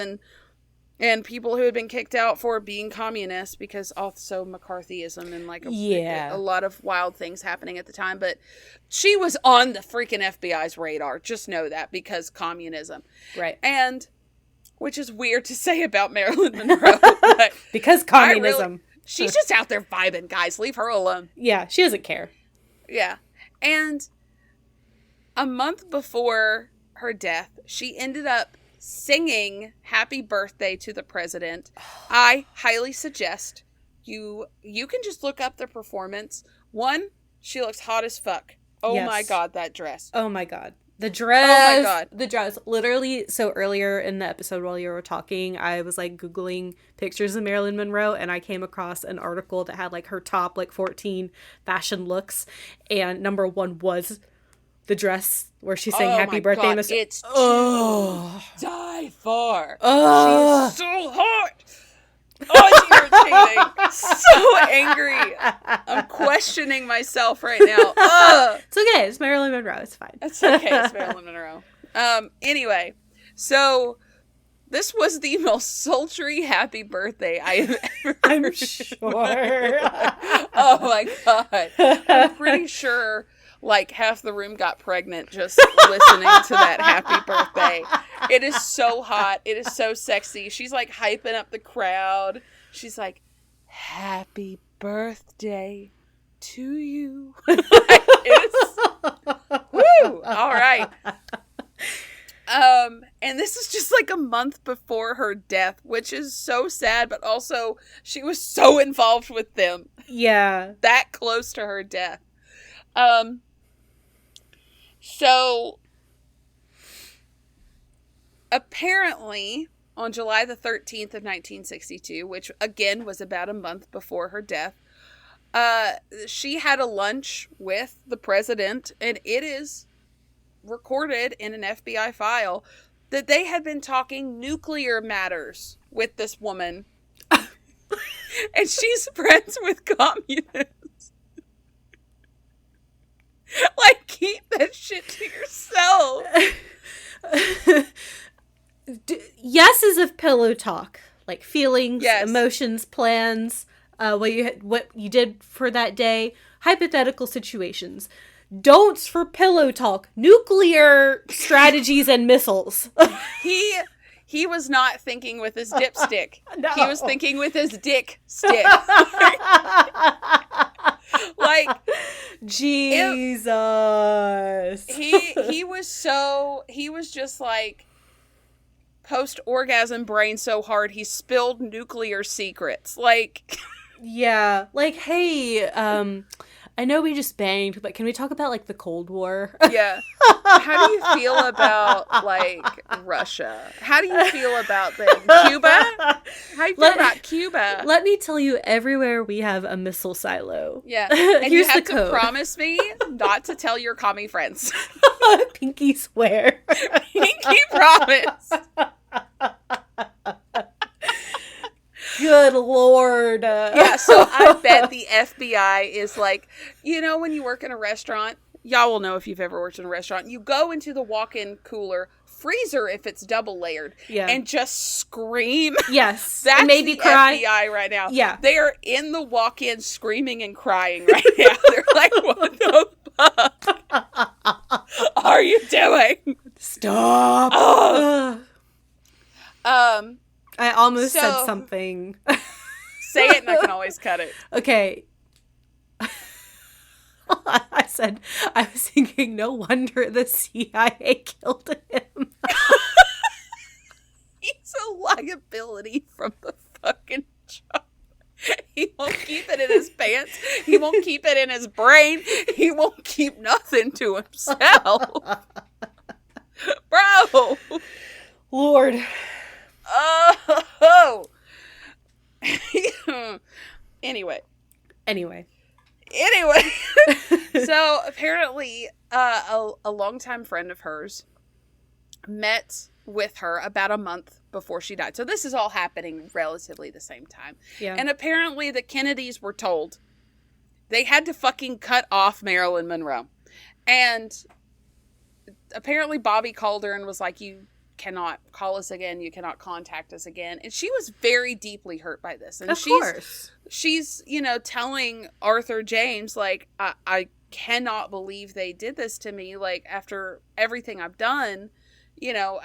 and people who had been kicked out for being communist because also McCarthyism and like a lot of wild things happening at the time. But she was on the freaking FBI's radar. Just know that, because communism. Right. And which is weird to say about Marilyn Monroe. Because communism. She's just out there vibing, guys. Leave her alone. Yeah, she doesn't care. Yeah. And a month before her death, she ended up singing Happy Birthday to the President. I highly suggest you can just look up the performance. One, she looks hot as fuck. Oh yes. My God, that dress. Oh my God. The dress. Oh my God. The dress. Literally, so earlier in the episode while you were talking, I was like Googling pictures of Marilyn Monroe, and I came across an article that had like her top like 14 fashion looks, and number 1 was the dress where she sang Happy Birthday. God, it's to die for. She's so hot. Oh, it's irritating. So angry. I'm questioning myself right now. It's okay. It's Marilyn Monroe. It's fine. It's okay. It's Marilyn Monroe. Anyway, so this was the most sultry happy birthday I have ever I'm heard. sure. Oh my God. I'm pretty sure like half the room got pregnant just listening to that happy birthday. It is so hot. It is so sexy. She's like hyping up the crowd. She's like, happy birthday to you. It is, woo, all right. And this is just like a month before her death, which is so sad, but also she was so involved with them. Yeah. That close to her death. So apparently on July the 13th of 1962, which again was about a month before her death, she had a lunch with the president, and it is recorded in an FBI file that they had been talking nuclear matters with this woman. And she's friends with communists. Like, keep that shit to yourself. Yeses of pillow talk, like feelings, Yes. emotions, plans, what you did for that day, hypothetical situations. Don'ts for pillow talk, nuclear strategies and missiles. He was not thinking with his dipstick. No. He was thinking with his dick stick. Like, Jesus. he was just like post-orgasm brain so hard he spilled nuclear secrets. Like, Yeah. Like, hey, I know we just banged, but can we talk about, like, the Cold War? yeah. How do you feel about, like, Russia? How do you feel about Cuba? How do you feel about Cuba? Let me tell you, everywhere we have a missile silo. Yeah. And Here's you have the to code. promise me not to tell your commie friends. Pinky swear. Pinky promise. Good Lord. Yeah, so I bet the FBI is like, you know, when you work in a restaurant, y'all will know if you've ever worked in a restaurant, you go into the walk-in cooler, freezer if it's double layered, Yeah. and just scream. Yes. That's And maybe the cry. FBI right now. Yeah. They are in the walk-in screaming and crying right now. They're like, what the fuck are you doing? Stop. Oh. I almost So- said something. Say it and I can always cut it. Okay. I said, I was thinking, no wonder the CIA killed him. He's a liability from the fucking job. He won't keep it in his pants. He won't keep it in his brain. He won't keep nothing to himself. Bro. Lord. Oh. Anyway. So apparently a longtime friend of hers met with her about a month before she died. So this is all happening relatively the same time. Yeah. And apparently the Kennedys were told they had to fucking cut off Marilyn Monroe. And apparently Bobby called her and was like, you cannot call us again. You cannot contact us again. And she was very deeply hurt by this. And Of course. she's, you know, telling Arthur James, like, I cannot believe they did this to me. Like, after everything I've done, you know,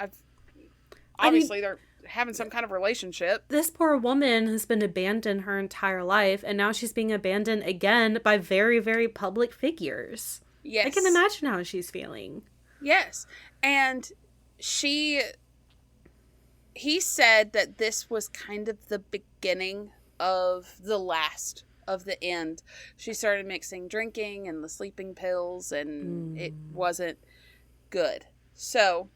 obviously they're having some kind of relationship. This poor woman has been abandoned her entire life, and now she's being abandoned again by very, very public figures. Yes. I can imagine how she's feeling. Yes. And he said that this was kind of the beginning of the last of the end. She started mixing drinking and the sleeping pills, and it wasn't good. So,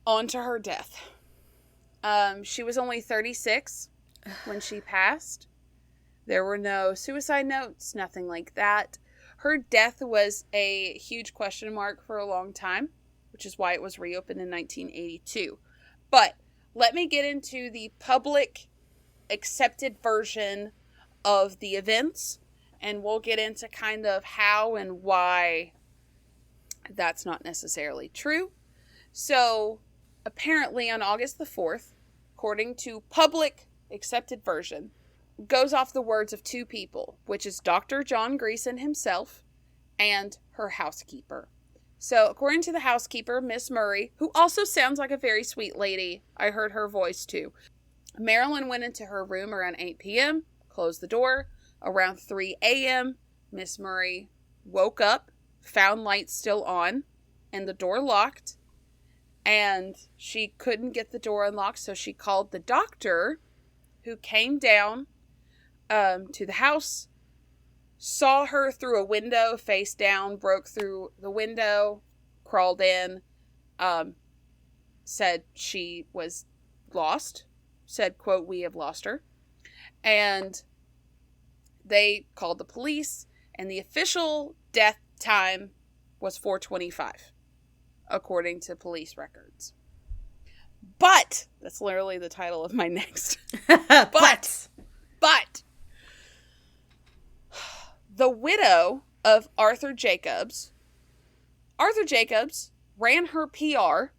on to her death. She was only 36 when she passed. There were no suicide notes, nothing like that. Her death was a huge question mark for a long time, which is why it was reopened in 1982. But let me get into the public accepted version of the events, and we'll get into kind of how and why that's not necessarily true. So, apparently on August the 4th, according to public accepted version, goes off the words of two people, which is Dr. John Greason himself and her housekeeper. So, according to the housekeeper, Miss Murray, who also sounds like a very sweet lady, I heard her voice too. Marilyn went into her room around 8 p.m., closed the door. Around 3 a.m., Miss Murray woke up, found lights still on, and the door locked. And she couldn't get the door unlocked, so she called the doctor, who came down to the house, saw her through a window, face down, broke through the window, crawled in, said she was lost, said, quote, "We have lost her." And they called the police, and the official death time was 4:25, according to police records. But, that's literally the title of my next. But, the widow of Arthur Jacobs ran her PR,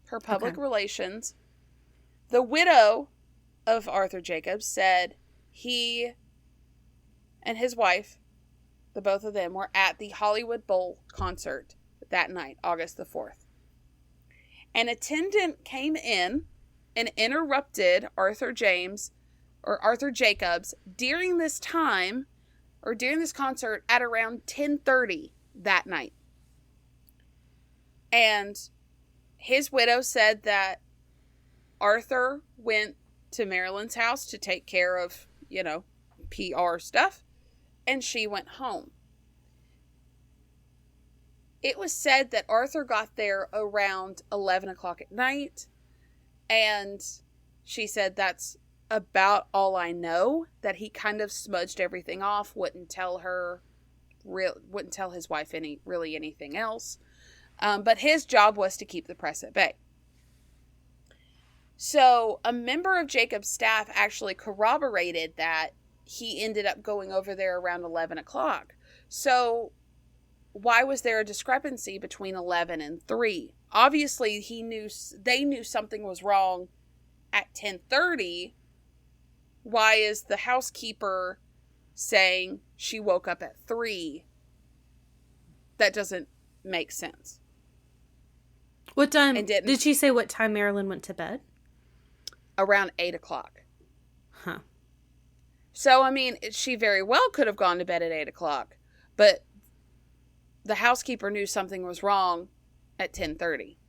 her public relations. The widow of Arthur Jacobs said he and his wife, the both of them, were at the Hollywood Bowl concert that night, August the 4th. An attendant came in and interrupted Arthur Jacobs during this time, or during this concert, at around 10:30 that night. And his widow said that Arthur went to Marilyn's house to take care of, PR stuff, and she went home. It was said that Arthur got there around 11 o'clock at night, and she said, "That's about all I know," that he kind of smudged everything off, wouldn't tell his wife anything else. But his job was to keep the press at bay. So a member of Jacob's staff actually corroborated that he ended up going over there around 11 o'clock. So why was there a discrepancy between 11 and 3? Obviously, they knew something was wrong at 10:30. Why is the housekeeper saying she woke up at 3? That doesn't make sense. What time did she say what time Marilyn went to bed? Around 8 o'clock. Huh. So, I mean, she very well could have gone to bed at 8 o'clock, but the housekeeper knew something was wrong at 10:30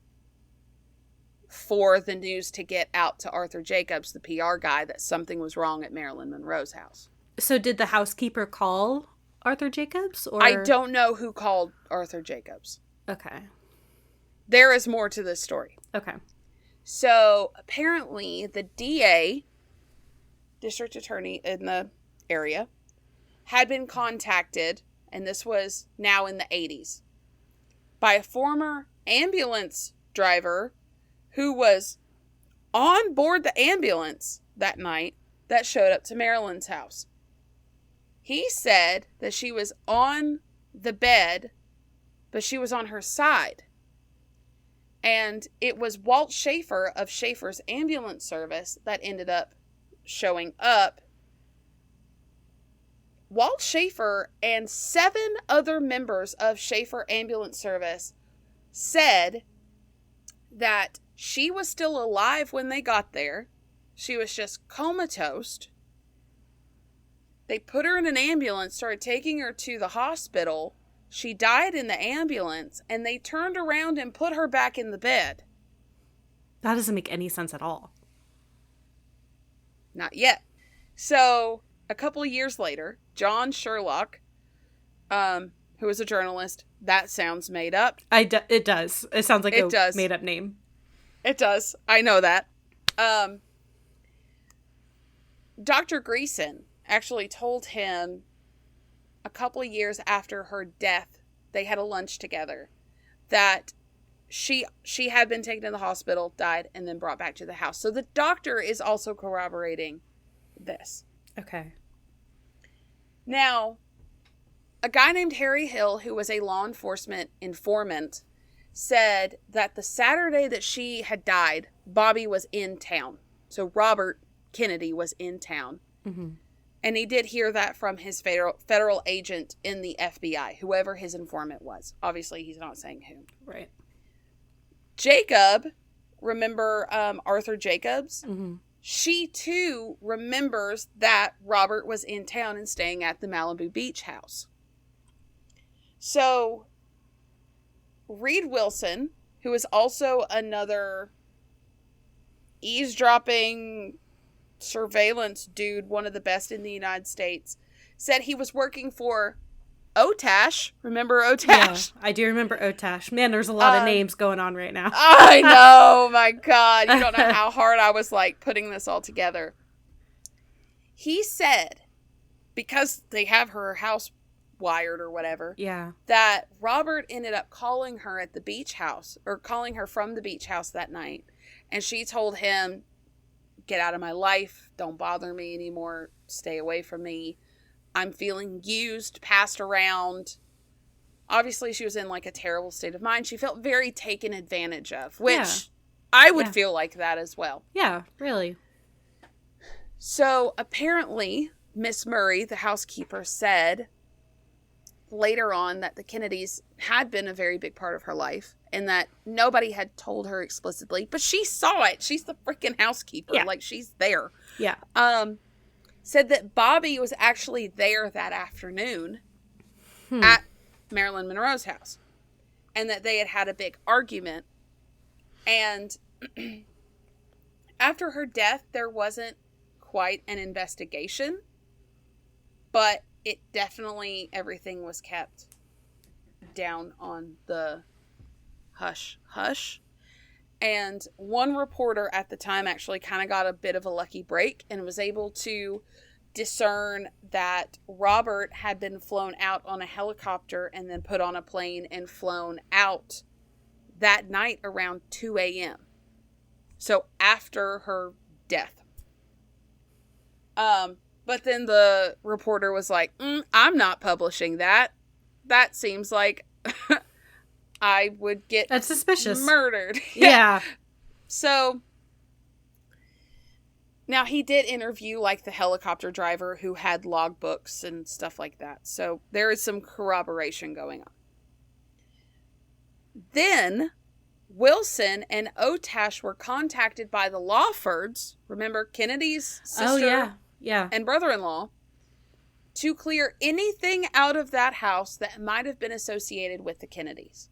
for the news to get out to Arthur Jacobs, the PR guy, that something was wrong at Marilyn Monroe's house. So did the housekeeper call Arthur Jacobs? Or I don't know who called Arthur Jacobs. Okay. There is more to this story. Okay. So apparently the DA, district attorney in the area, had been contacted, and this was now in the 80s, by a former ambulance driver who was on board the ambulance that night that showed up to Marilyn's house. He said that she was on the bed, but she was on her side. And it was Walt Schaefer of Schaefer's ambulance service that ended up showing up. Walt Schaefer and 7 other members of Schaefer Ambulance Service said that she was still alive when they got there. She was just comatose. They put her in an ambulance, started taking her to the hospital. She died in the ambulance, and they turned around and put her back in the bed. That doesn't make any sense at all. Not yet. So, a couple of years later, John Sherlock, who was a journalist, that sounds made up. It does. It sounds like a made-up name. It does. I know that. Dr. Greason actually told him a couple of years after her death, they had a lunch together, that she had been taken to the hospital, died, and then brought back to the house. So the doctor is also corroborating this. Okay. Now, a guy named Harry Hill, who was a law enforcement informant, said that the Saturday that she had died, Bobby was in town. So Robert Kennedy was in town. Mm-hmm. And he did hear that from his federal agent in the FBI, whoever his informant was. Obviously, he's not saying who. Right. Jacob, remember Arthur Jacobs? Mm-hmm. She, too, remembers that Robert was in town and staying at the Malibu Beach house. So, Reed Wilson, who is also another eavesdropping surveillance dude, one of the best in the United States, said he was working for Otash. Remember Otash? Yeah, I do remember Otash. Man, there's a lot of names going on right now. I know, my God. You don't know how hard I was like putting this all together. He said, because they have her house wired or whatever, yeah, that Robert ended up calling her at the beach house, or calling her from the beach house that night. And she told him, get out of my life. Don't bother me anymore. Stay away from me. I'm feeling used, passed around. Obviously, she was in like a terrible state of mind. She felt very taken advantage of, which I would feel like that as well. Yeah, really. So apparently, Miss Murray, the housekeeper, said later on that the Kennedys had been a very big part of her life and that nobody had told her explicitly, but she saw it. She's the freaking housekeeper. Yeah. Like, she's there. Yeah. Said that Bobby was actually there that afternoon at Marilyn Monroe's house and that they had had a big argument. And after her death, there wasn't quite an investigation, but it definitely, everything was kept down on the hush hush. And one reporter at the time actually kind of got a bit of a lucky break and was able to discern that Robert had been flown out on a helicopter and then put on a plane and flown out that night around 2 a.m. So after her death. But then the reporter was like, I'm not publishing that. That seems like I would get That's suspicious. Murdered. Yeah. So now he did interview like the helicopter driver who had logbooks and stuff like that. So there is some corroboration going on. Then Wilson and Otash were contacted by the Lawfords. Remember Kennedy's sister and brother-in-law, to clear anything out of that house that might have been associated with the Kennedys.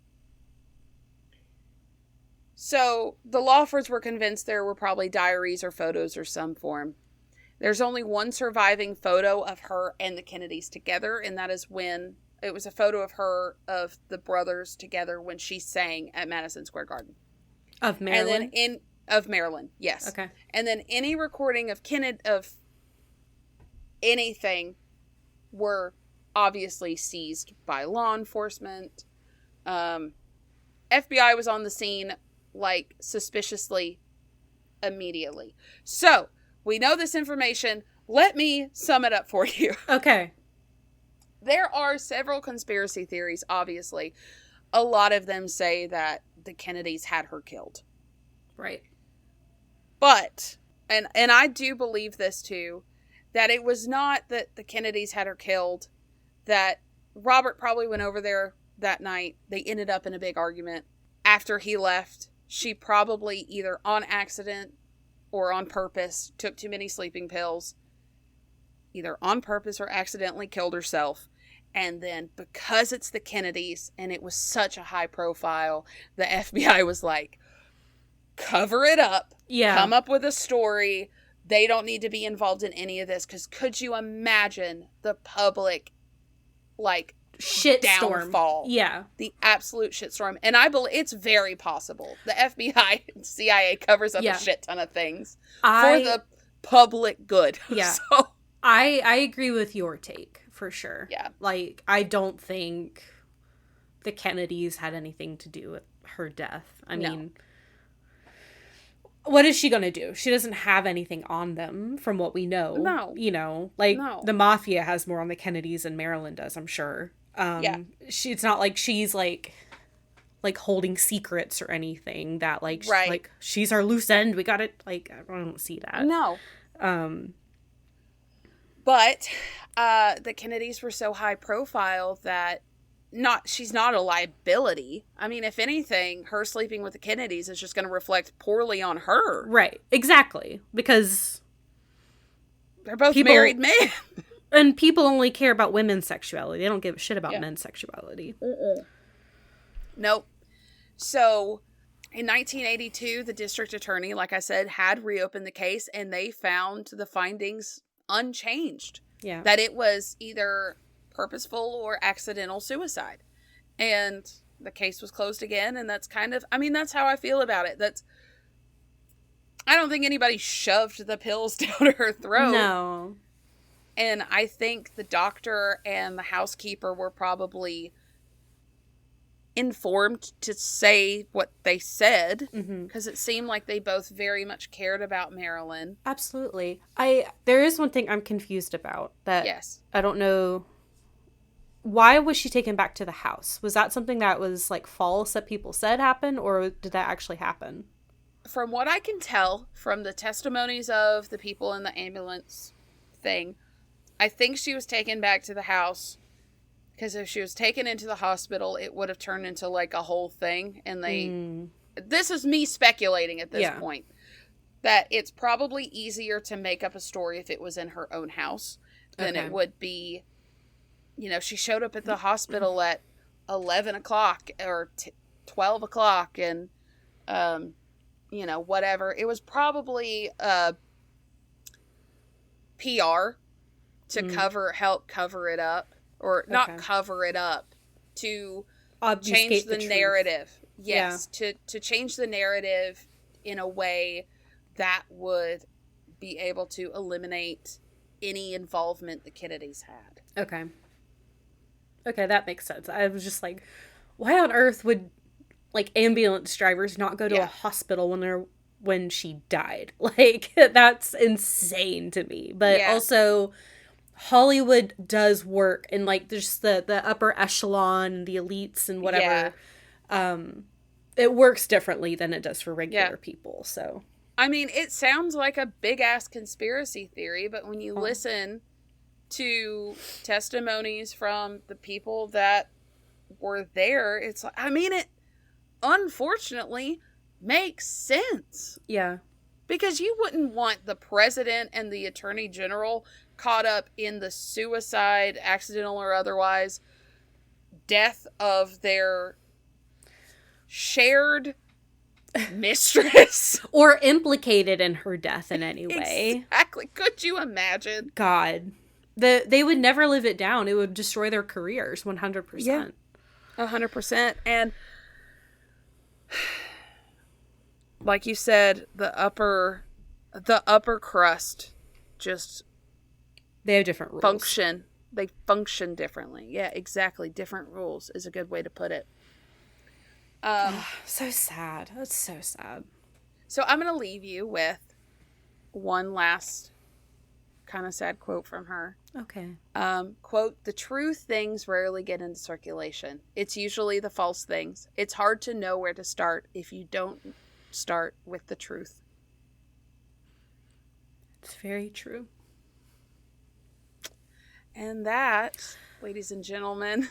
So the Lawfords were convinced there were probably diaries or photos or some form. There's only one surviving photo of her and the Kennedys together, and that is when it was a photo of her, of the brothers together when she sang at Madison Square Garden. Of Marilyn? And then of Marilyn, yes. Okay. And then any recording of of anything were obviously seized by law enforcement. FBI was on the scene, like, suspiciously immediately. So, we know this information. Let me sum it up for you. Okay. There are several conspiracy theories, obviously. A lot of them say that the Kennedys had her killed. Right. But, and I do believe this too, that it was not that the Kennedys had her killed, that Robert probably went over there that night. They ended up in a big argument. After he left, she probably either on accident or on purpose took too many sleeping pills, either on purpose or accidentally killed herself. And then because it's the Kennedys and it was such a high profile, the FBI was like, cover it up. Yeah. Come up with a story. They don't need to be involved in any of this. Because could you imagine the public, like, downfall? Yeah. The absolute shitstorm. And I believe it's very possible. The FBI and CIA covers up a shit ton of things for the public good. Yeah. So I agree with your take, for sure. Yeah. Like, I don't think the Kennedys had anything to do with her death. I mean, what is she going to do? She doesn't have anything on them, from what we know. No. You know, like, the mafia has more on the Kennedys than Marilyn does, I'm sure. It's not like she's, like holding secrets or anything that, like, like, she's our loose end. We got it. Like, I don't see that. No. But the Kennedys were so high profile that she's not a liability. I mean, if anything, her sleeping with the Kennedys is just going to reflect poorly on her. Right. Exactly. Because they're both married men. And people only care about women's sexuality. They don't give a shit about men's sexuality. Nope. So, in 1982, the district attorney, like I said, had reopened the case, and they found the findings unchanged. Yeah. That it was either purposeful or accidental suicide. And the case was closed again, and that's that's how I feel about it. I don't think anybody shoved the pills down her throat. No. And I think the doctor and the housekeeper were probably informed to say what they said, because it seemed like they both very much cared about Marilyn. Absolutely. There is one thing I'm confused about that. Yes. I don't know. Why was she taken back to the house? Was that something that was like false that people said happened, or did that actually happen? From what I can tell from the testimonies of the people in the ambulance thing, I think she was taken back to the house, because if she was taken into the hospital, it would have turned into like a whole thing. And this is me speculating at this point, that it's probably easier to make up a story if it was in her own house than it would be, she showed up at the hospital at 11 o'clock or 12 o'clock and, whatever. It was probably PR to help cover it up. Or not cover it up, to obfuscate change the narrative. Truth. Yes, to change the narrative in a way that would be able to eliminate any involvement the Kennedys had. Okay, that makes sense. I was just like, why on earth would like ambulance drivers not go to a hospital when she died? Like, that's insane to me. But also, Hollywood does work, and like there's the upper echelon and the elites and whatever. It works differently than it does for regular people. So I mean, it sounds like a big ass conspiracy theory, but when you listen to testimonies from the people that were there, it's like, it unfortunately makes sense. Yeah. Because you wouldn't want the president and the attorney general caught up in the suicide, accidental or otherwise, death of their shared mistress. Or implicated in her death in any way. Exactly. Could you imagine? God. They would never live it down. It would destroy their careers 100%. Yeah. 100%. And like you said, the upper crust just... They have different rules. They function differently. Yeah, exactly. Different rules is a good way to put it. So sad. That's so sad. So I'm going to leave you with one last kind of sad quote from her. Okay. Quote, "The true things rarely get into circulation. It's usually the false things. It's hard to know where to start if you don't start with the truth." It's very true. And that, ladies and gentlemen,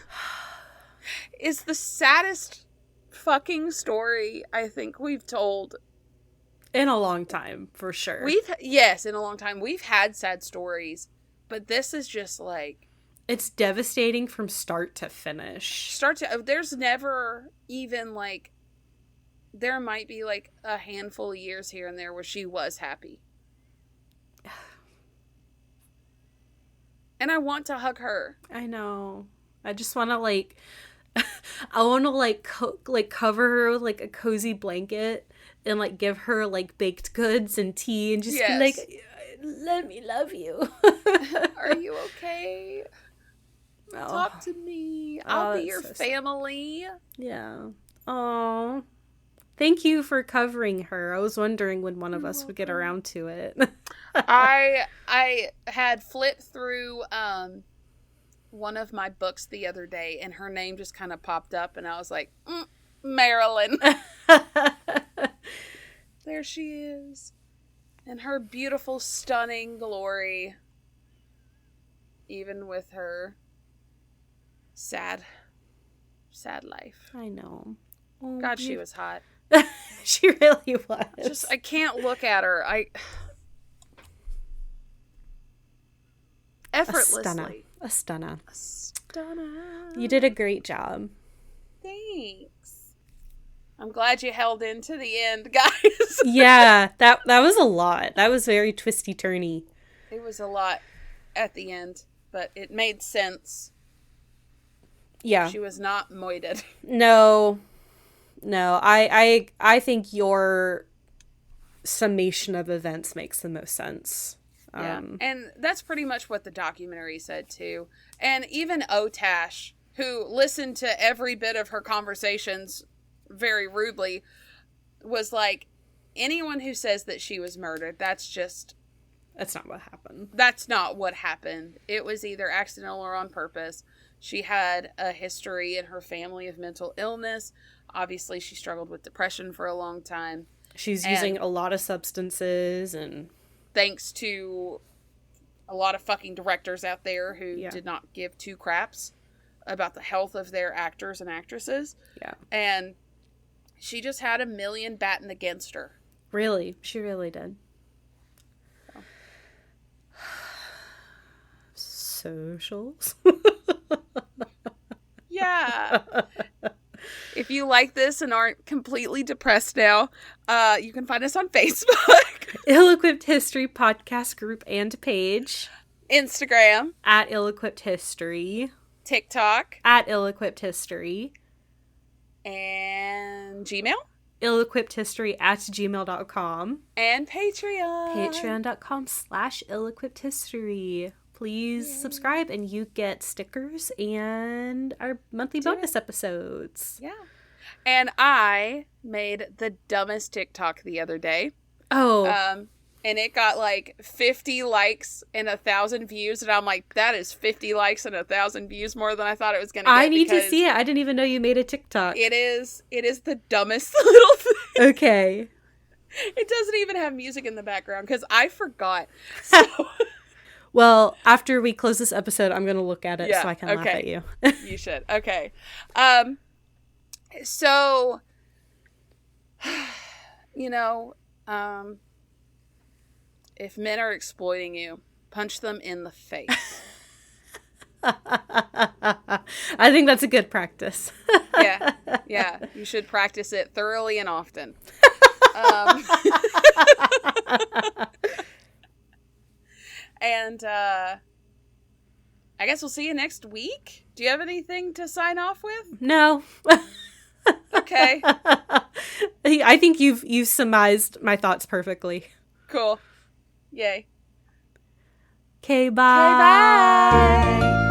is the saddest fucking story I think we've told. In a long time, for sure. In a long time. We've had sad stories, but this is just like... It's devastating from start to finish. There's never even like... There might be like a handful of years here and there where she was happy. And I want to hug her. I know. I just want to like... I want to like cover her with like a cozy blanket and like give her like baked goods and tea and just be like, let me love you. Are you okay? Oh. Talk to me. I'll be your family. Yeah. Oh. Thank you for covering her. I was wondering when one of us would get around to it. I had flipped through one of my books the other day, and her name just kind of popped up, and I was like, Marilyn. There she is. In her beautiful, stunning glory. even with her sad life. I know. Oh, God, she was hot. She really was. I can't look at her. Effortlessly. A stunner. Stunner. You did a great job. Thanks. I'm glad you held in to the end, guys. Yeah, that was a lot. That was very twisty turny. It was a lot at the end, but it made sense. Yeah. She was not moited. No. I think your summation of events makes the most sense. Yeah. And that's pretty much what the documentary said too. And even Otash, who listened to every bit of her conversations very rudely, was like, anyone who says that she was murdered, that's not what happened. That's not what happened. It was either accidental or on purpose. She had a history in her family of mental illness. Obviously, she struggled with depression for a long time. She's using a lot of substances, and thanks to a lot of fucking directors out there who did not give two craps about the health of their actors and actresses. Yeah. And she just had a million batting against her. Really? She really did. So. Socials? Yeah. If you like this and aren't completely depressed now, you can find us on Facebook. Ill-Equipped History Podcast Group and Page. Instagram. At Ill-Equipped History. TikTok. At Ill-Equipped History. And Gmail. Illequippedhistory@gmail.com. And Patreon. Patreon.com/Ill-Equippedhistory. Please subscribe and you get stickers and our monthly bonus episodes. Yeah. And I made the dumbest TikTok the other day. Oh. And it got like 50 likes and 1,000 views. And I'm like, that is 50 likes and 1,000 views more than I thought it was going to get. I need to see it. I didn't even know you made a TikTok. It is the dumbest little thing. Okay. It doesn't even have music in the background because I forgot. So... Well, after we close this episode, I'm going to look at it so I can laugh at you. You should. Okay. So, if men are exploiting you, punch them in the face. I think that's a good practice. Yeah. You should practice it thoroughly and often. And I guess we'll see you next week. Do you have anything to sign off with? No. Okay. I think you've surmised my thoughts perfectly. Cool. Yay. Okay, bye. Okay, bye.